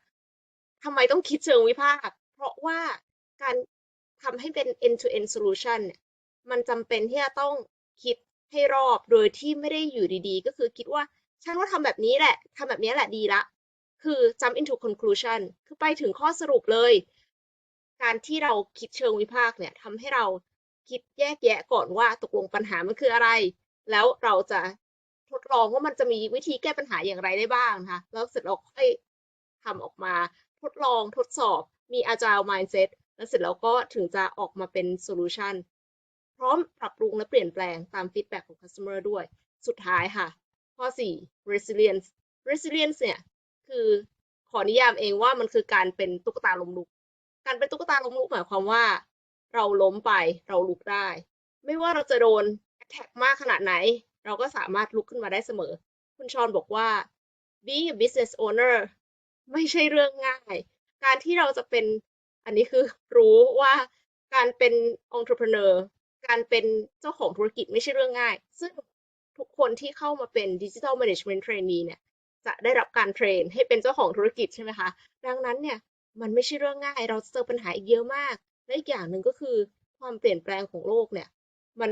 A: ทำไมต้องคิดเชิงวิพากษ์เพราะว่าการทำให้เป็น end to end solution เนี่ยมันจำเป็นที่จะต้องคิดให้รอบโดยที่ไม่ได้อยู่ดีๆก็คือคิดว่าฉันว่าทำแบบนี้แหละทำแบบนี้แหละดีละคือ jump into conclusion คือไปถึงข้อสรุปเลยการที่เราคิดเชิงวิพากษ์เนี่ยทำให้เราคิดแยกแยะก่อนว่าตกลงปัญหามันคืออะไรแล้วเราจะทดลองว่ามันจะมีวิธีแก้ปัญหาอย่างไรได้บ้างนะคะแล้วเสร็จเราค่อยทำออกมาทดลองทดสอบมี agile mindset แล้วเสร็จแล้วก็ถึงจะออกมาเป็น solution พร้อมปรับปรุงและเปลี่ยนแปลงตาม feedback ของ customer ด้วยสุดท้ายค่ะข้อ4 resilience เนี่ยคือขอนิยามเองว่ามันคือการเป็นตุ๊กตาล้มลุกการเป็นตุ๊กตาล้มลุกหมายความว่าเราล้มไปเราลุกได้ไม่ว่าเราจะโดน attack มากขนาดไหนเราก็สามารถลุกขึ้นมาได้เสมอคุณชอนบอกว่า being a business owner ไม่ใช่เรื่องง่ายการที่เราจะเป็นอันนี้คือรู้ว่าการเป็น entrepreneur การเป็นเจ้าของธุรกิจไม่ใช่เรื่องง่ายซึ่งทุกคนที่เข้ามาเป็น Digital Management Trainee เนี่ยจะได้รับการเทรนให้เป็นเจ้าของธุรกิจใช่ไหมคะดังนั้นเนี่ยมันไม่ใช่เรื่องง่ายเราเจอปัญหาอีกเยอะมากและอีกอย่างหนึ่งก็คือความเปลี่ยนแปลงของโลกเนี่ยมัน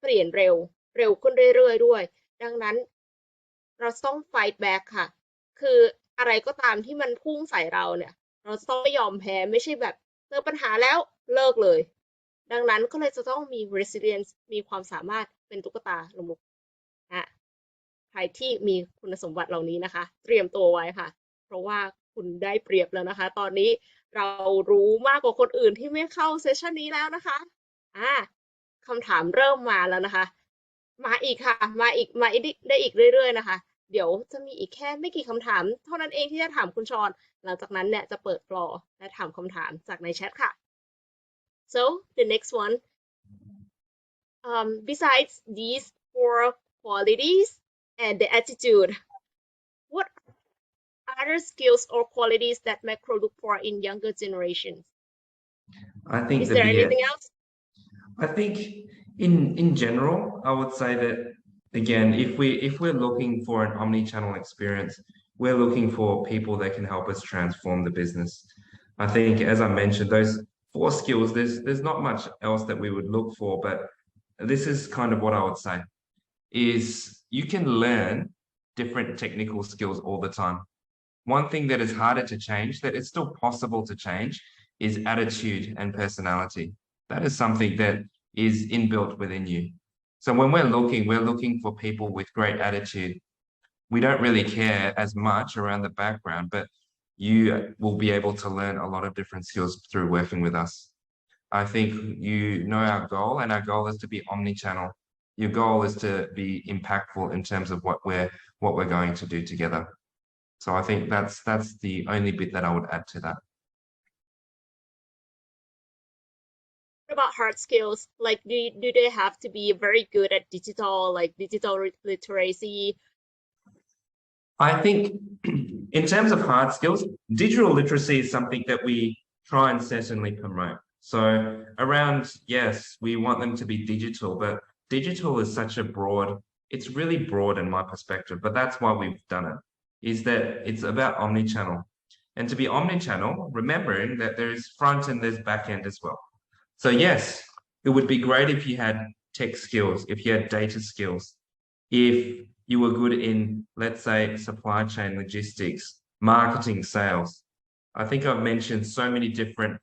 A: เปลี่ยนเร็วขึ้นเรื่อยๆด้วยดังนั้นเราต้อง fight back ค่ะคืออะไรก็ตามที่มันพุ่งใส่เราเนี่ยเราจะต้องไม่ยอมแพ้ไม่ใช่แบบเจอปัญหาแล้วเลิกเลยดังนั้นก็เลยจะต้องมี resilience มีความสามารถเป็นตุ๊กตาล้มลุกนะใครที่มีคุณสมบัติเหล่านี้นะคะเตรียมตัวไว้ค่ะเพราะว่าคุณได้เปรียบแล้วนะคะตอนนี้เรารู้มากกว่าคนอื่นที่ไม่เข้าเซสชันนี้แล้วนะคะคำถามเริ่มมาแล้วนะคะมาอีกค่ะมาอีกได้อีกเรื่อยๆนะคะเดี๋ยวจะมีอีกแค่ไม่กี่คำถามเท่านั้นเองที่จะถามคุณชอนหลังจากนั้นเนี่ยจะเปิดฟลอร์และถามคำถามจากในแชทค่ะ so the next one besides these 4 qualities and the attitude what other skills or qualities that Makro look for in younger generations
B: I think
A: is there anything else
B: I think in general, I would say that again, if we're looking for an omni-channel experience, we're looking for people that can help us transform the business. I think, as I mentioned, those 4 skills, there's not much else that we would look for, but this is kind of what I would say, is you can learn different technical skills all the time. One thing that is harder to change, that it's still possible to change, is attitude and personality. That is something that is inbuilt within you. So when we're looking for people with great attitude. We don't really care as much around the background, but you will be able to learn a lot of different skills through working with us. I think you know our goal, and our goal is to be omni-channel. Your goal is to be impactful in terms of what we're going to do together. So I think that's the only bit that I would add to that.
A: What about hard skills? Like, do they have to be very good at digital, like digital literacy?
B: I think in terms of hard skills, digital literacy is something that we try and certainly promote. So around, yes, we want them to be digital, but digital is such a it's really broad in my perspective, but that's why we've done it, is that it's about omni-channel. And to be omni-channel, remembering that there is front and there's back end as well. So yes, it would be great if you had tech skills, if you had data skills, if you were good in, let's say, supply chain logistics, marketing, sales. I think I've mentioned so many different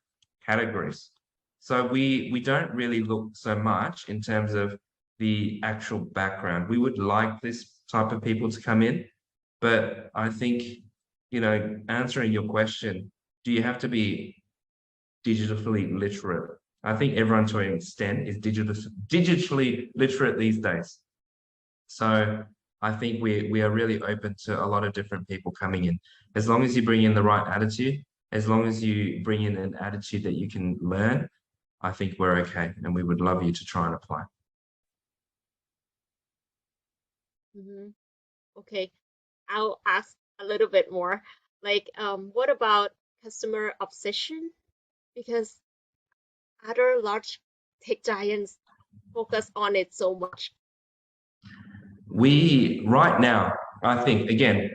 B: categories. So we don't really look so much in terms of the actual background. We would like this type of people to come in, but I think, answering your question, do you have to be digitally literate? I think everyone to an extent is digitally literate these days. So I think we are really open to a lot of different people coming in. As long as you bring in the right attitude, as long as you bring in an attitude that you can learn, I think we're okay, and we would love you to try and apply.
A: Okay, I'll ask a little bit more. Like, what about customer obsession? Because other large tech giants focus on it so much.
B: Right now, I think, again,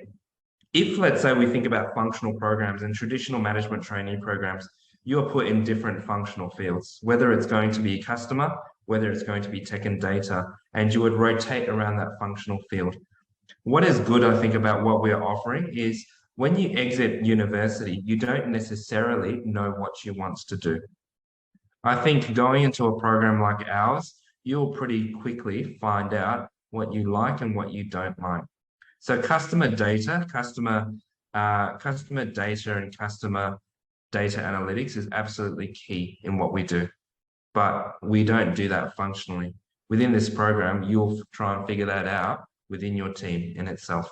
B: if let's say we think about functional programs and traditional management trainee programs, you are put in different functional fields, whether it's going to be customer, whether it's going to be tech and data, and you would rotate around that functional field. What is good, I think, about what we're offering is when you exit university, you don't necessarily know what you want to do. I think going into a program like ours, you'll pretty quickly find out what you like and what you don't like. So customer data and customer data analytics is absolutely key in what we do, but we don't do that functionally. Within this program, you'll try and figure that out within your team in itself.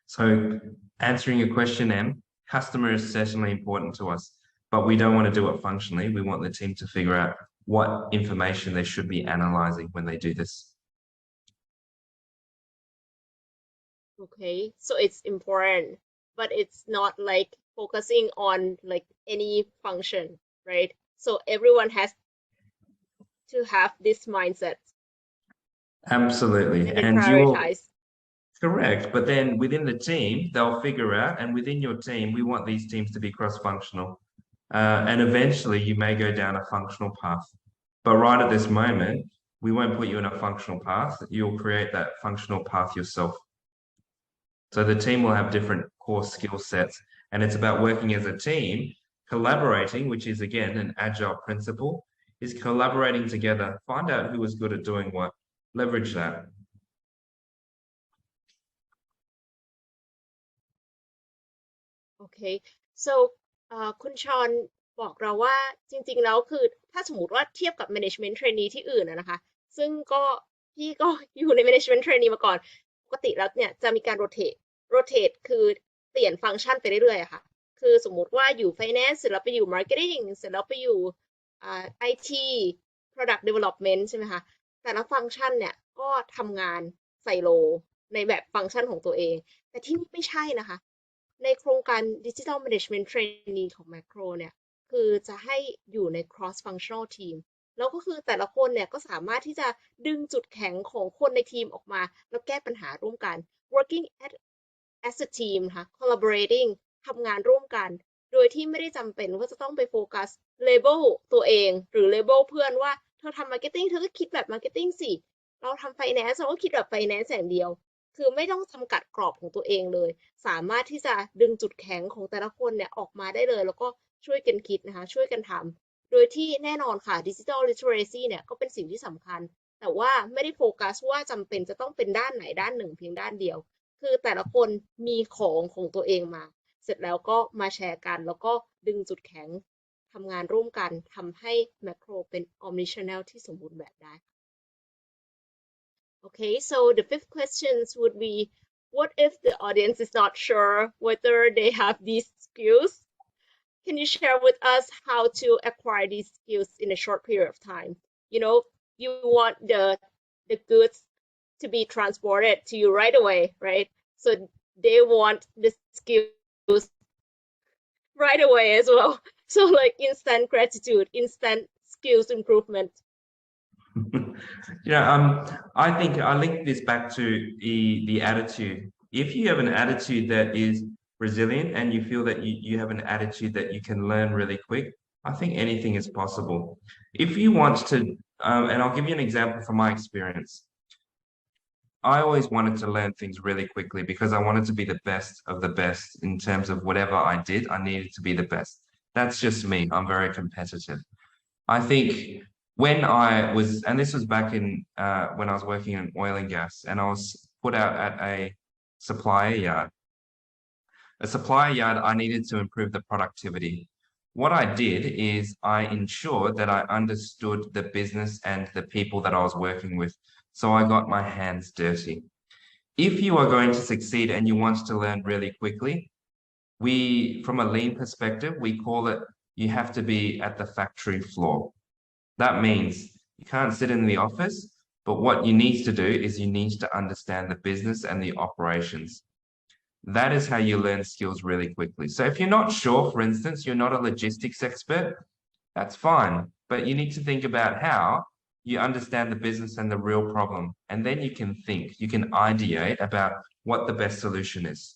B: So answering your question, Em, customer is certainly important to us, but we don't want to do it functionally. We want the team to figure out what information they should be analyzing when they do this.
A: Okay, so it's important, but it's not like focusing on like any function, right? So everyone has to have this mindset
B: Absolutely.
A: and they
B: And you will,
A: prioritize.
B: correct. But then within the team, they'll figure out, and within your team, we want these teams to be cross-functional. And eventually you may go down a functional path. But right at this moment, we won't put you in a functional path. You'll create that functional path yourself. So the team will have different core skill sets, and it's about working as a team, collaborating, which is again an agile principle, is collaborating together, find out who is good at doing what, leverage that.
A: Okay, so คุณชอนบอกเราว่าจริงๆแล้วคือถ้าสมมติว่าเทียบกับ management trainee ที่อื่นนะคะซึ่งก็พี่ก็อยู่ใน management trainee มาก่อนปกติแล้วเนี่ยจะมีการ rotate คือเปลี่ยนฟังก์ชันไปเรื่อยๆอะค่ะคือสมมุติว่าอยู่ finance เสร็จแล้วไปอยู่ marketing เสร็จแล้วไปอยู่IT product development ใช่ไหมคะแต่ละฟังก์ชันเนี่ยก็ทำงานไซโลในแบบฟังก์ชันของตัวเองแต่ที่นี่ไม่ใช่นะคะ ในโครงการ Digital Management Trainee ของ Makro เนี่ยคือจะให้อยู่ใน cross functional team แล้วก็คือแต่ละคนเนี่ยก็สามารถที่จะดึงจุดแข็งของคนในทีมออกมาแล้วแก้ปัญหาร่วมกัน working as a team ค่ะ collaborating ทำงานร่วมกันโดยที่ไม่ได้จำเป็นว่าจะต้องไปโฟกัส label ตัวเองหรือ label เพื่อนว่าเธอทำ marketing เธอก็คิดแบบ marketing สิเราทำ finance เราก็คิดแบบ finance อย่างเดียวคือไม่ต้องจำกัดกรอบของตัวเองเลยสามารถที่จะดึงจุดแข็งของแต่ละคนเนี่ยออกมาได้เลยแล้วก็ช่วยกันคิดนะคะช่วยกันทำโดยที่แน่นอนค่ะ Digital Literacy เนี่ยก็เป็นสิ่งที่สำคัญแต่ว่าไม่ได้โฟกัสว่าจำเป็นจะต้องเป็นด้านไหนด้านหนึ่งเพียงด้านเดียวคือแต่ละคนมีของตัวเองมาเสร็จแล้วก็มาแชร์กันแล้วก็ดึงจุดแข็งทำงานร่วมกันทำให้ Makro เป็น Omnichannel ที่สมบูรณ์แบบได้ Okay, so the fifth questions would be, what if the audience is not sure whether they have these skills? Can you share with us how to acquire these skills in a short period of time? You know, you want the goods to be transported to you right away, right? So they want the skills right away as well. So like instant gratitude, instant skills improvement.
B: I think I link this back to the attitude. If you have an attitude that is resilient and you feel that you have an attitude that you can learn really quick, I think anything is possible. If you want to, and I'll give you an example from my experience. I always wanted to learn things really quickly because I wanted to be the best of the best in terms of whatever I did, I needed to be the best. That's just me. I'm very competitive. I think when I was, and this was back in when I was working in oil and gas, and I was put out at a supplier yard. A supplier yard, I needed to improve the productivity. What I did is I ensured that I understood the business and the people that I was working with. So I got my hands dirty. If you are going to succeed and you want to learn really quickly, from a lean perspective, we call it, you have to be at the factory floor. That means you can't sit in the office, but what you need to do is you need to understand the business and the operations. That is how you learn skills really quickly. So if you're not sure, for instance, you're not a logistics expert, that's fine. But you need to think about how you understand the business and the real problem. And then you can think, you can ideate about what the best solution is.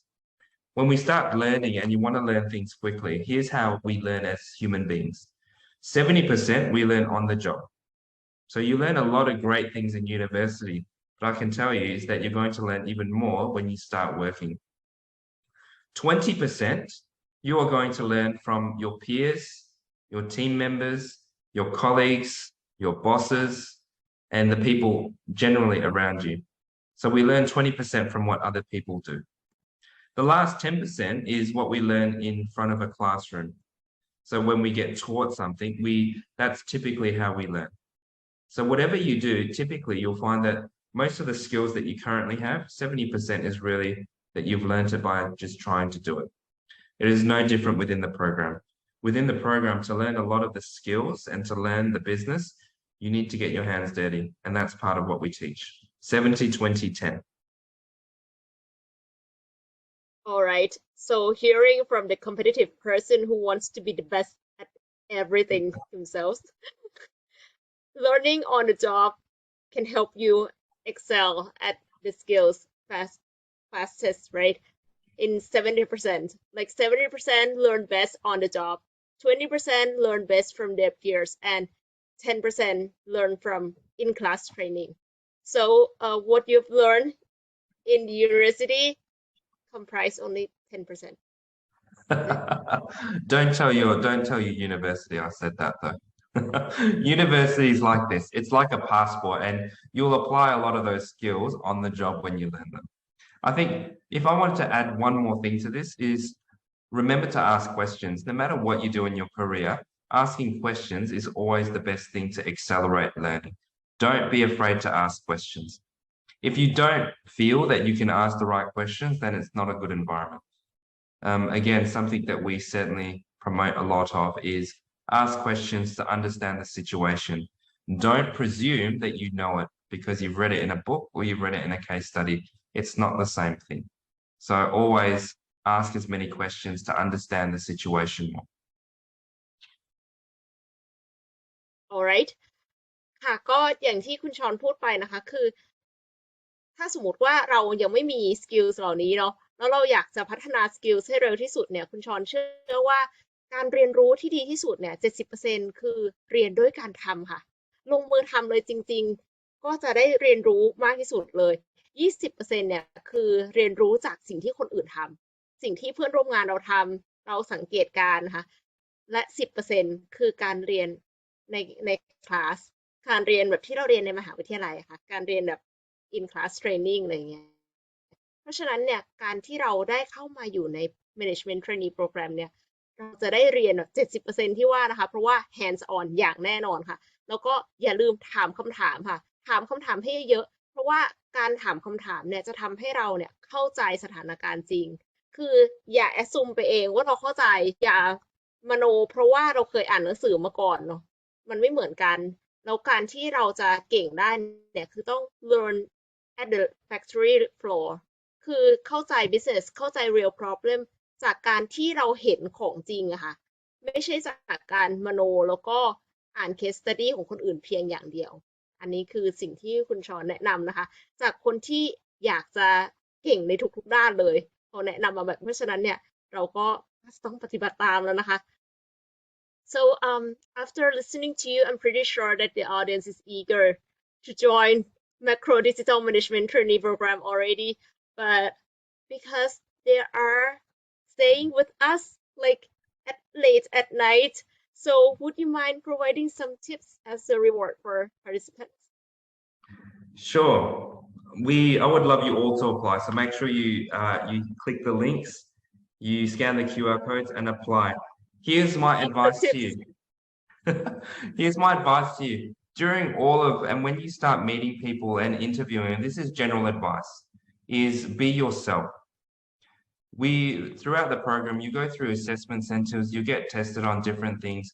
B: when we start learning and you want to learn things quickly, here's how we learn as human beings. 70% we learn on the job. So you learn a lot of great things in university, but I can tell you is that you're going to learn even more when you start working. 20% you are going to learn from your peers, your team members, your colleagues, your bosses, and the people generally around you. So we learn 20% from what other people do. The last 10% is what we learn in front of a classroom. So when we get taught something, that's typically how we learn. So whatever you do, typically you'll find that most of the skills that you currently have, 70% is really that you've learned it by just trying to do it. It is no different within the program. Within the program, to learn a lot of the skills and to learn the business, you need to get your hands dirty. And that's part of what we teach. 70, 20, 10.
A: All right. So hearing from the competitive person who wants to be the best at everything themselves, learning on the job can help you excel at the skills fastest, right? In 70%, like 70% learn best on the job, 20% learn best from their peers, and 10% learn from in-class training. So what you've learned in the university comprise only 10%.
B: Don't tell your university I said that though. University is like this. It's like a passport, and you'll apply a lot of those skills on the job when you learn them. I think if I wanted to add one more thing to this is remember to ask questions. No matter what you do in your career, asking questions is always the best thing to accelerate learning. Don't be afraid to ask questions. If you don't feel that you can ask the right questions, then it's not a good environment. Again, something that we certainly promote a lot of is ask questions to understand the situation. Don't presume that you know it because you've read it in a book or you've read it in a case study. It's not the same thing. So always ask as many questions to understand the situation more.
A: All right ค่ะก็อย่างที่คุณชอนพูดไปนะคะคือถ้าสมมติว่าเรายังไม่มีสกิลเหล่านี้เนาะแล้วเราอยากจะพัฒนาสกิลให้เร็วที่สุดเนี่ยคุณชอนเชื่อว่าการเรียนรู้ที่ดีที่สุดเนี่ย 70% คือเรียนด้วยการทำค่ะลงมือทำเลยจริงๆก็จะได้เรียนรู้มากที่สุดเลย 20% เนี่ยคือเรียนรู้จากสิ่งที่คนอื่นทำสิ่งที่เพื่อนร่วมงานเราทำเราสังเกตการณ์นะคะและ 10% คือการเรียนในคลาสการเรียนแบบที่เราเรียนในมหาวิทยาลัยค่ะการเรียนแบบ in class training อะไรเงี้ยเพราะฉะนั้นเนี่ยการที่เราได้เข้ามาอยู่ใน Management Trainee Program เนี่ยเราจะได้เรียนแบบ 70% ที่ว่านะคะเพราะว่า hands on อย่างแน่นอนค่ะแล้วก็อย่าลืมถามคำถามค่ะถามคำถามให้เยอะเพราะว่าการถามคำถามเนี่ยจะทำให้เราเนี่ยเข้าใจสถานการณ์จริงคืออย่า assume ไปเองว่าเราเข้าใจอย่ามโนเพราะว่าเราเคยอ่านหนังสือมาก่อนเนาะมันไม่เหมือนกันแล้วการที่เราจะเก่งได้เนี่ยคือต้อง learn at the factory floor คือเข้าใจ business เข้าใจ real problem จากการที่เราเห็นของจริงอะค่ะไม่ใช่จากการมโนแล้วก็อ่าน case study ของคนอื่นเพียงอย่างเดียวอันนี้คือสิ่งที่คุณชอนแนะนำนะคะจากคนที่อยากจะเก่งในทุกๆด้านเลยเขาแนะนำมาแบบเพราะฉะนั้นเนี่ยเราก็ต้องปฏิบัติตามแล้วนะคะSo after listening to you, I'm pretty sure that the audience is eager to join Makro Digital Management Trainee Program already, but because they are staying with us like late at night, so would you mind providing some tips as a reward for participants?
B: Sure. I would love you all to apply. So make sure you click the links, you scan the QR codes and apply. Here's my advice to you. Here's my advice to you. During and when you start meeting people and interviewing, and this is general advice, is be yourself. Throughout the program, you go through assessment centers, you get tested on different things.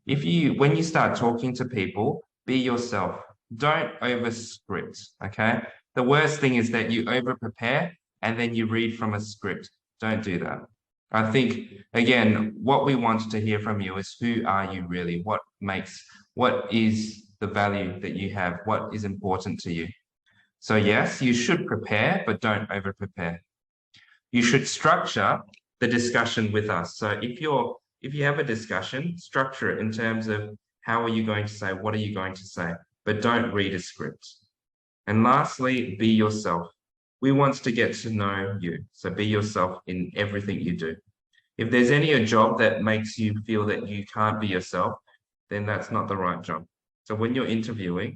B: When you start talking to people, be yourself. Don't over-script, okay? The worst thing is that you over-prepare and then you read from a script. Don't do that. I think, again, what we want to hear from you is who are you really? What is the value that you have? What is important to you? So yes, you should prepare, but don't over-prepare. you should structure the discussion with us. So if you have a discussion, structure it in terms of how are you going to say, what are you going to say, but don't read a script. And lastly, be yourself. We want to get to know you. So be yourself in everything you do. If there's any a job that makes you feel that you can't be yourself, then that's not the right job. So when you're interviewing,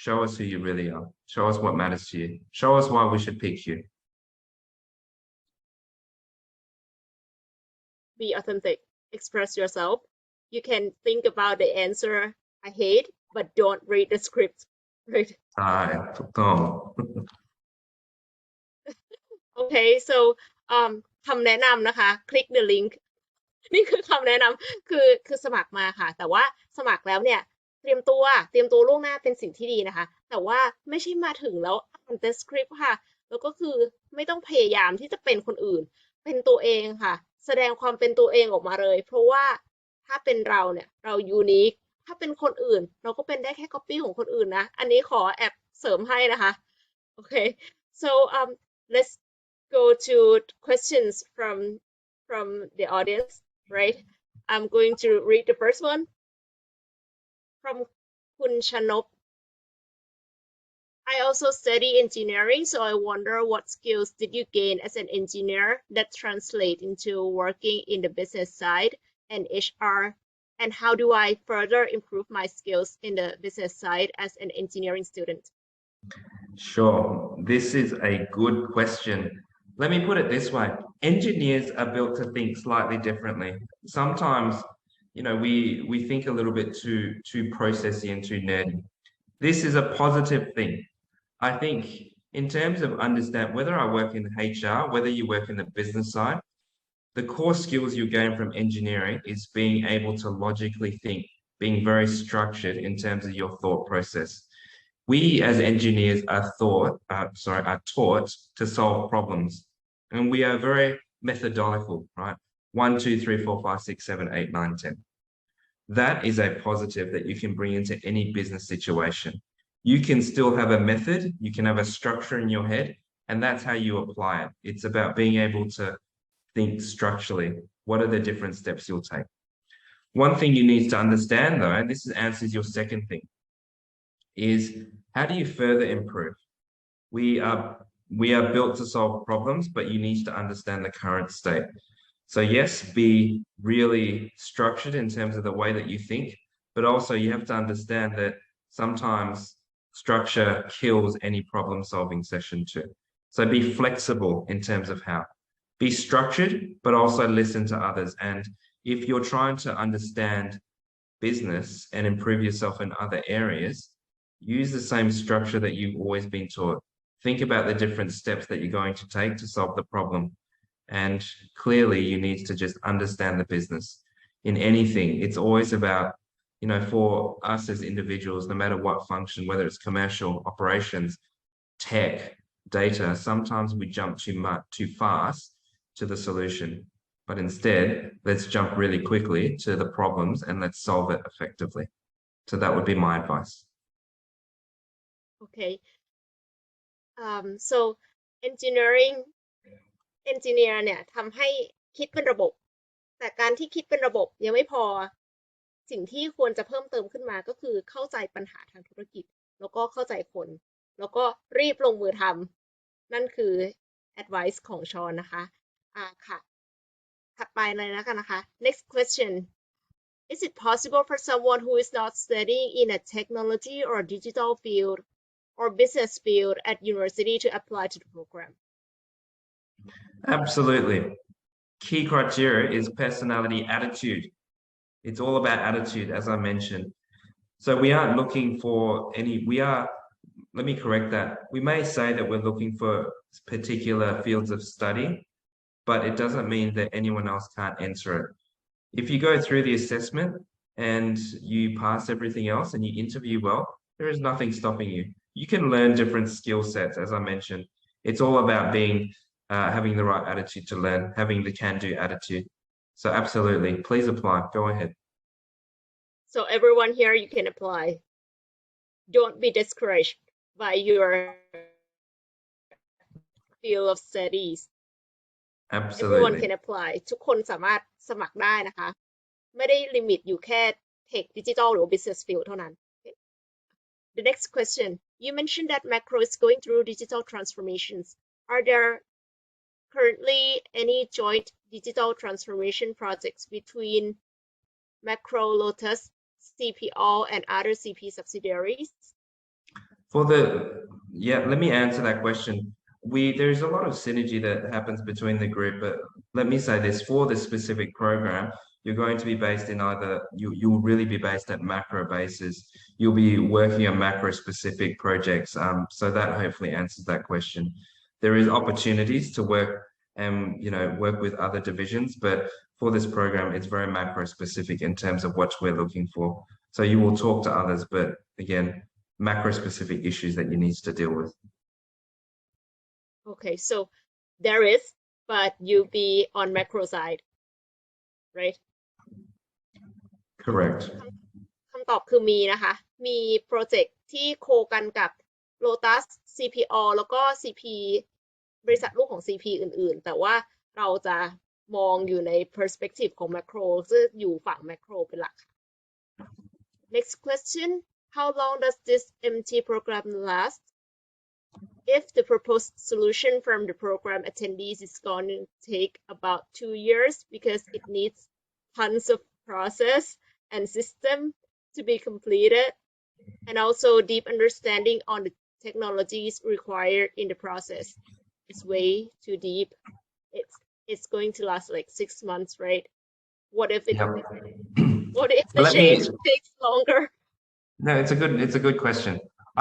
B: show us who you really are. Show us what matters to you. Show us why we should pick you.
A: Be authentic. Express yourself. You can think about the answer I hate, but don't read the script. Right?
B: ใช่ถูกต้อง
A: Okay, so คำแนะนำนะคะ click the link นี่คือคำแนะนำคือสมัครมาค่ะ แต่ว่าสมัครแล้วเนี่ยเตรียมตัวล่วงหน้าเป็นสิ่งที่ดีนะคะ แต่ว่าไม่ใช่มาถึงแล้วอ่านแต่สคริปต์ค่ะ แล้วก็คือไม่ต้องพยายามที่จะเป็นคนอื่น เป็นตัวเองค่ะ แสดงความเป็นตัวเองออกมาเลย เพราะว่าถ้าเป็นเราเนี่ยเรายูนิคถ้าเป็นคนอื่น เราก็เป็นได้แค่ copy ของคนอื่นนะ อันนี้ขอแอบเสริมให้นะคะ Okay, so let's go to questions from the audience, right? I'm going to read the first one from Kun Chanop. I also study engineering, so I wonder what skills did you gain as an engineer that translate into working in the business side and HR, and how do I further improve my skills in the business side as an engineering student?
B: Sure, this is a good question. Let me put it this way. Engineers are built to think slightly differently. Sometimes, we think a little bit too processy and too nerdy. This is a positive thing. I think in terms of understand whether I work in HR, whether you work in the business side, the core skills you gain from engineering is being able to logically think, being very structured in terms of your thought process. We as engineers are taught to solve problems, and we are very methodical, right? 1, 2, 3, 4, 5, 6, 7, 8, 9, 10. That is a positive that you can bring into any business situation. You can still have a method, you can have a structure in your head, and that's how you apply it. It's about being able to think structurally. What are the different steps you'll take? One thing you need to understand, though, and this answers your second thing, is how do you further improve? We are built to solve problems, but you need to understand the current state. So yes, be really structured in terms of the way that you think, but also you have to understand that sometimes structure kills any problem-solving session too. So be flexible in terms of how. Be structured, but also listen to others. And if you're trying to understand business and improve yourself in other areas, use the same structure that you've always been taught. Think about the different steps that you're going to take to solve the problem. And clearly you need to just understand the business. In anything, it's always about, for us as individuals, no matter what function, whether it's commercial, operations, tech, data, sometimes we jump too fast to the solution. But instead, let's jump really quickly to the problems and let's solve it effectively. So that would be my advice.
A: Okay. So engineer เนี่ยทำให้คิดเป็นระบบ แต่การที่คิดเป็นระบบยังไม่พอ สิ่งที่ควรจะเพิ่มเติมขึ้นมาก็คือเข้าใจปัญหาทางธุรกิจ แล้วก็เข้าใจคน แล้วก็รีบลงมือทำ นั่นคือ advice ของชอนนะคะ ค่ะ ถัดไปเลยนะคะ next question is it possible for someone who is not studying in a technology or digital field or business field at university to apply to the program?
B: Absolutely. Key criteria is personality, attitude. It's all about attitude, as I mentioned. So we aren't looking for let me correct that. We may say that we're looking for particular fields of study, but it doesn't mean that anyone else can't enter it. If you go through the assessment and you pass everything else and you interview well, there is nothing stopping you. You can learn different skill sets, as I mentioned. It's all about having the right attitude to learn, having the can-do attitude. So absolutely, please apply. Go ahead.
A: So everyone here, you can apply. Don't be discouraged by your field of studies. everyone
B: Absolutely.
A: can apply ทุกคนสามารถสมัครได้นะคะไม่ได้ลิมิตอยู่แค่ Tech Digital หรือ Business Field เท่านั้น The next question you mentioned that Makro is going through digital transformations are there currently any joint digital transformation projects between Makro, Lotus, CPO and other CP subsidiaries
B: let me answer that question. There's a lot of synergy that happens between the group, but let me say this, for this specific program, you're going to be based in you'll really be based at macro basis. You'll be working on macro specific projects. So that hopefully answers that question. There is opportunities to work work with other divisions, but for this program, it's very macro specific in terms of what we're looking for. So you will talk to others, but again, macro specific issues that you need to deal with.
A: Okay, so there is, but you'll be on macro side, right?
B: Correct.
A: คำตอบคือมีนะคะ มีโปรเจกต์ที่โคกันกับ Lotus CPO แล้วก็ CP บริษัทลูกของ CP อื่นๆ แต่ว่าเราจะมองอยู่ใน perspective ของ macro ซึ่งอยู่ฝั่ง macro เป็นหลัก Next question how long does this MT program last if the proposed solution from the program attendees is going to take about 2 years because it needs tons of process and system to be completed and also deep understanding on the technologies required in the process is way too deep it's going to last like 6 months right what if
B: Yep.
A: what if the change takes longer
B: No, it's a good question.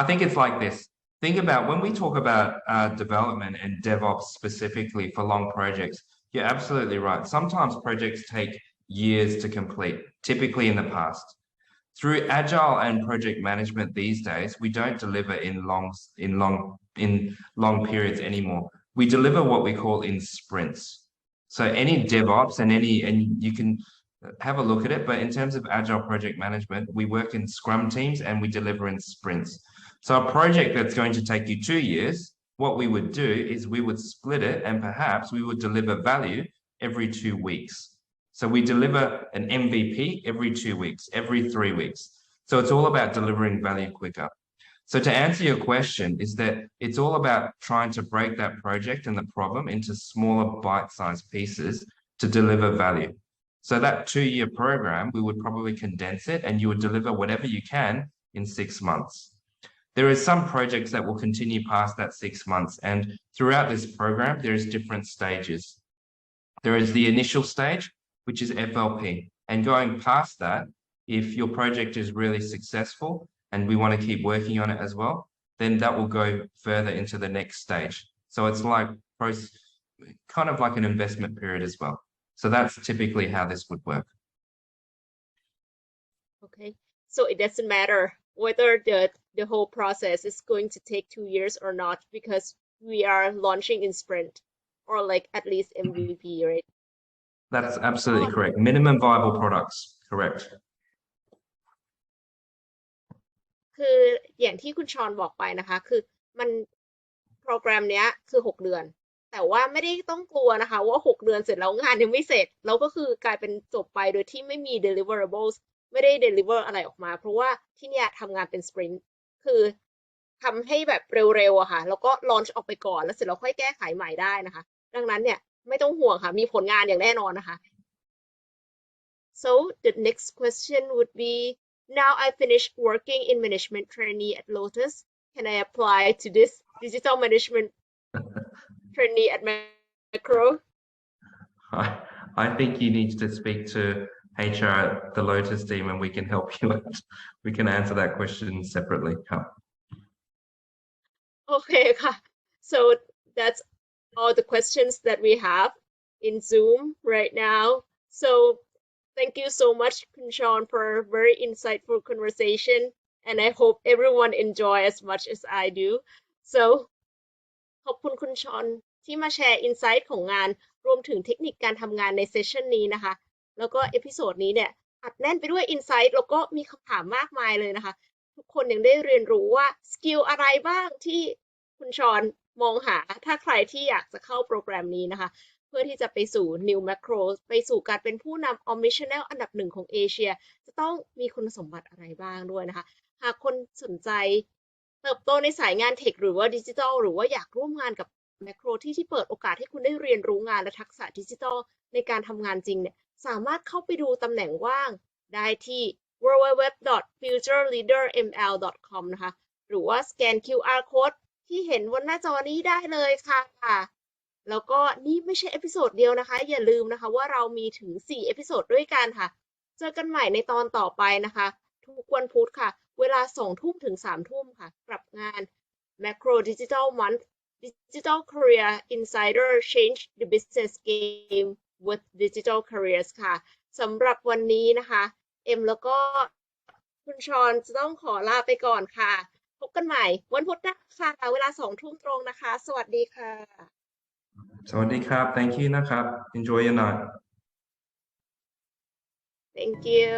B: I think it's like this. Think about when we talk about development and DevOps specifically for long projects, you're absolutely right. Sometimes projects take years to complete, typically in the past. Through agile and project management these days, we don't deliver in long periods anymore. We deliver what we call in sprints. So any DevOps and you can have a look at it, but in terms of agile project management, we work in Scrum teams and we deliver in sprints. So a project that's going to take you 2 years, what we would do is we would split it and perhaps we would deliver value every 2 weeks. So we deliver an MVP every 2 weeks, every 3 weeks. So it's all about delivering value quicker. So to answer your question is that it's all about trying to break that project and the problem into smaller bite-sized pieces to deliver value. So that 2-year program, we would probably condense it and you would deliver whatever you can in 6 months. There is some projects that will continue past that 6 months and throughout this program, there is different stages. There is the initial stage, which is FLP. And going past that, if your project is really successful and we want to keep working on it as well, then that will go further into the next stage. So it's like kind of like an investment period as well. So that's typically how this would work.
A: Okay, so it doesn't matter whether the whole process is going to take 2 years or not because we are launching in sprint or like at least MVP, right?
B: That's absolutely correct. Minimum viable products, correct.
A: คืออย่างที่คุณชอนบอกไปนะคะคือมันโปรแกรมเนี้ยคือ6 เดือนแต่ว่าไม่ได้ต้องกลัวนะคะว่า6 เดือนเสร็จแล้วงานยังไม่เสร็จแล้วก็คือกลายเป็นจบไปโดยที่ไม่มี deliverables ไม่ได้ deliver อะไรออกมาเพราะว่าที่เนี่ยทำงานเป็น sprint คือทำให้แบบเร็วๆอะค่ะแล้วก็ launch ออกไปก่อนแล้วเสร็จแล้วค่อยแก้ไขใหม่ได้นะคะดังนั้นเนี่ยไม่ต้องห่วงค่ะมีผลงานอย่างแน่นอนนะคะ So the next question would be now I finished working in management trainee at Lotus can I apply to this digital management trainee at Makro
B: I think you need to speak to HR at the Lotus team and we can help you out. We can answer that question separately.
A: Okay ค่ะ so that's all the questions that we have in Zoom right now so thank you so much Kun Sean for a very insightful conversation and I hope everyone enjoy as much as I do so ขอบคุณคุณชอนที่มาแชร์อินไซต์ของงานรวมถึงเทคนิคการทำงานในเซสชันนี้นะคะแล้วก็เอพิโซดนี้เนี่ยอัดแน่นไปด้วยอินไซต์แล้วก็มีคำถามมากมายเลยนะคะทุกคนยังได้เรียนรู้ว่าสกิลอะไรบ้างที่คุณชอนมองหาถ้าใครที่อยากจะเข้าโปรแกรมนี้นะคะ พื่อที่จะไปสู่ New Makro ไปสู่การเป็นผู้นำ Omnichannel อันดับหนึ่งของเอเชียจะต้องมีคุณสมบัติอะไรบ้างด้วยนะคะหากคนสนใจเติบโตในสายงานเทคหรือว่าดิจิทัลหรือว่าอยากร่วมงานกับ Makro ที่เปิดโอกาสให้คุณได้เรียนรู้งานและทักษะดิจิทัลในการทำงานจริงเนี่ยสามารถเข้าไปดูตำแหน่งว่างได้ที่ www.futureleaderml.com นะคะหรือว่าสแกน QR code ที่เห็นบนหน้าจอนี้ได้เลยค่ะแล้วก็นี่ไม่ใช่เอพิโซดเดียวนะคะอย่าลืมนะคะว่าเรามีถึง4เอพิโซดด้วยกันค่ะเจอกันใหม่ในตอนต่อไปนะคะทุกวันพุธค่ะเวลา2 ทุ่มถึง3 ทุ่มค่ะกับงาน Macro Digital Month Digital Career Insider Change the Business Game with Digital Careers ค่ะสำหรับวันนี้นะคะเอ็มแล้วก็คุณชอนจะต้องขอลาไปก่อนค่ะพบกันใหม่วันพุธหน้าค่ะเวลา2 ทุ่มตรงนะคะสวัสดีค่ะ
B: สวัสดีครับ thank you นะครับ enjoy your night
A: Thank you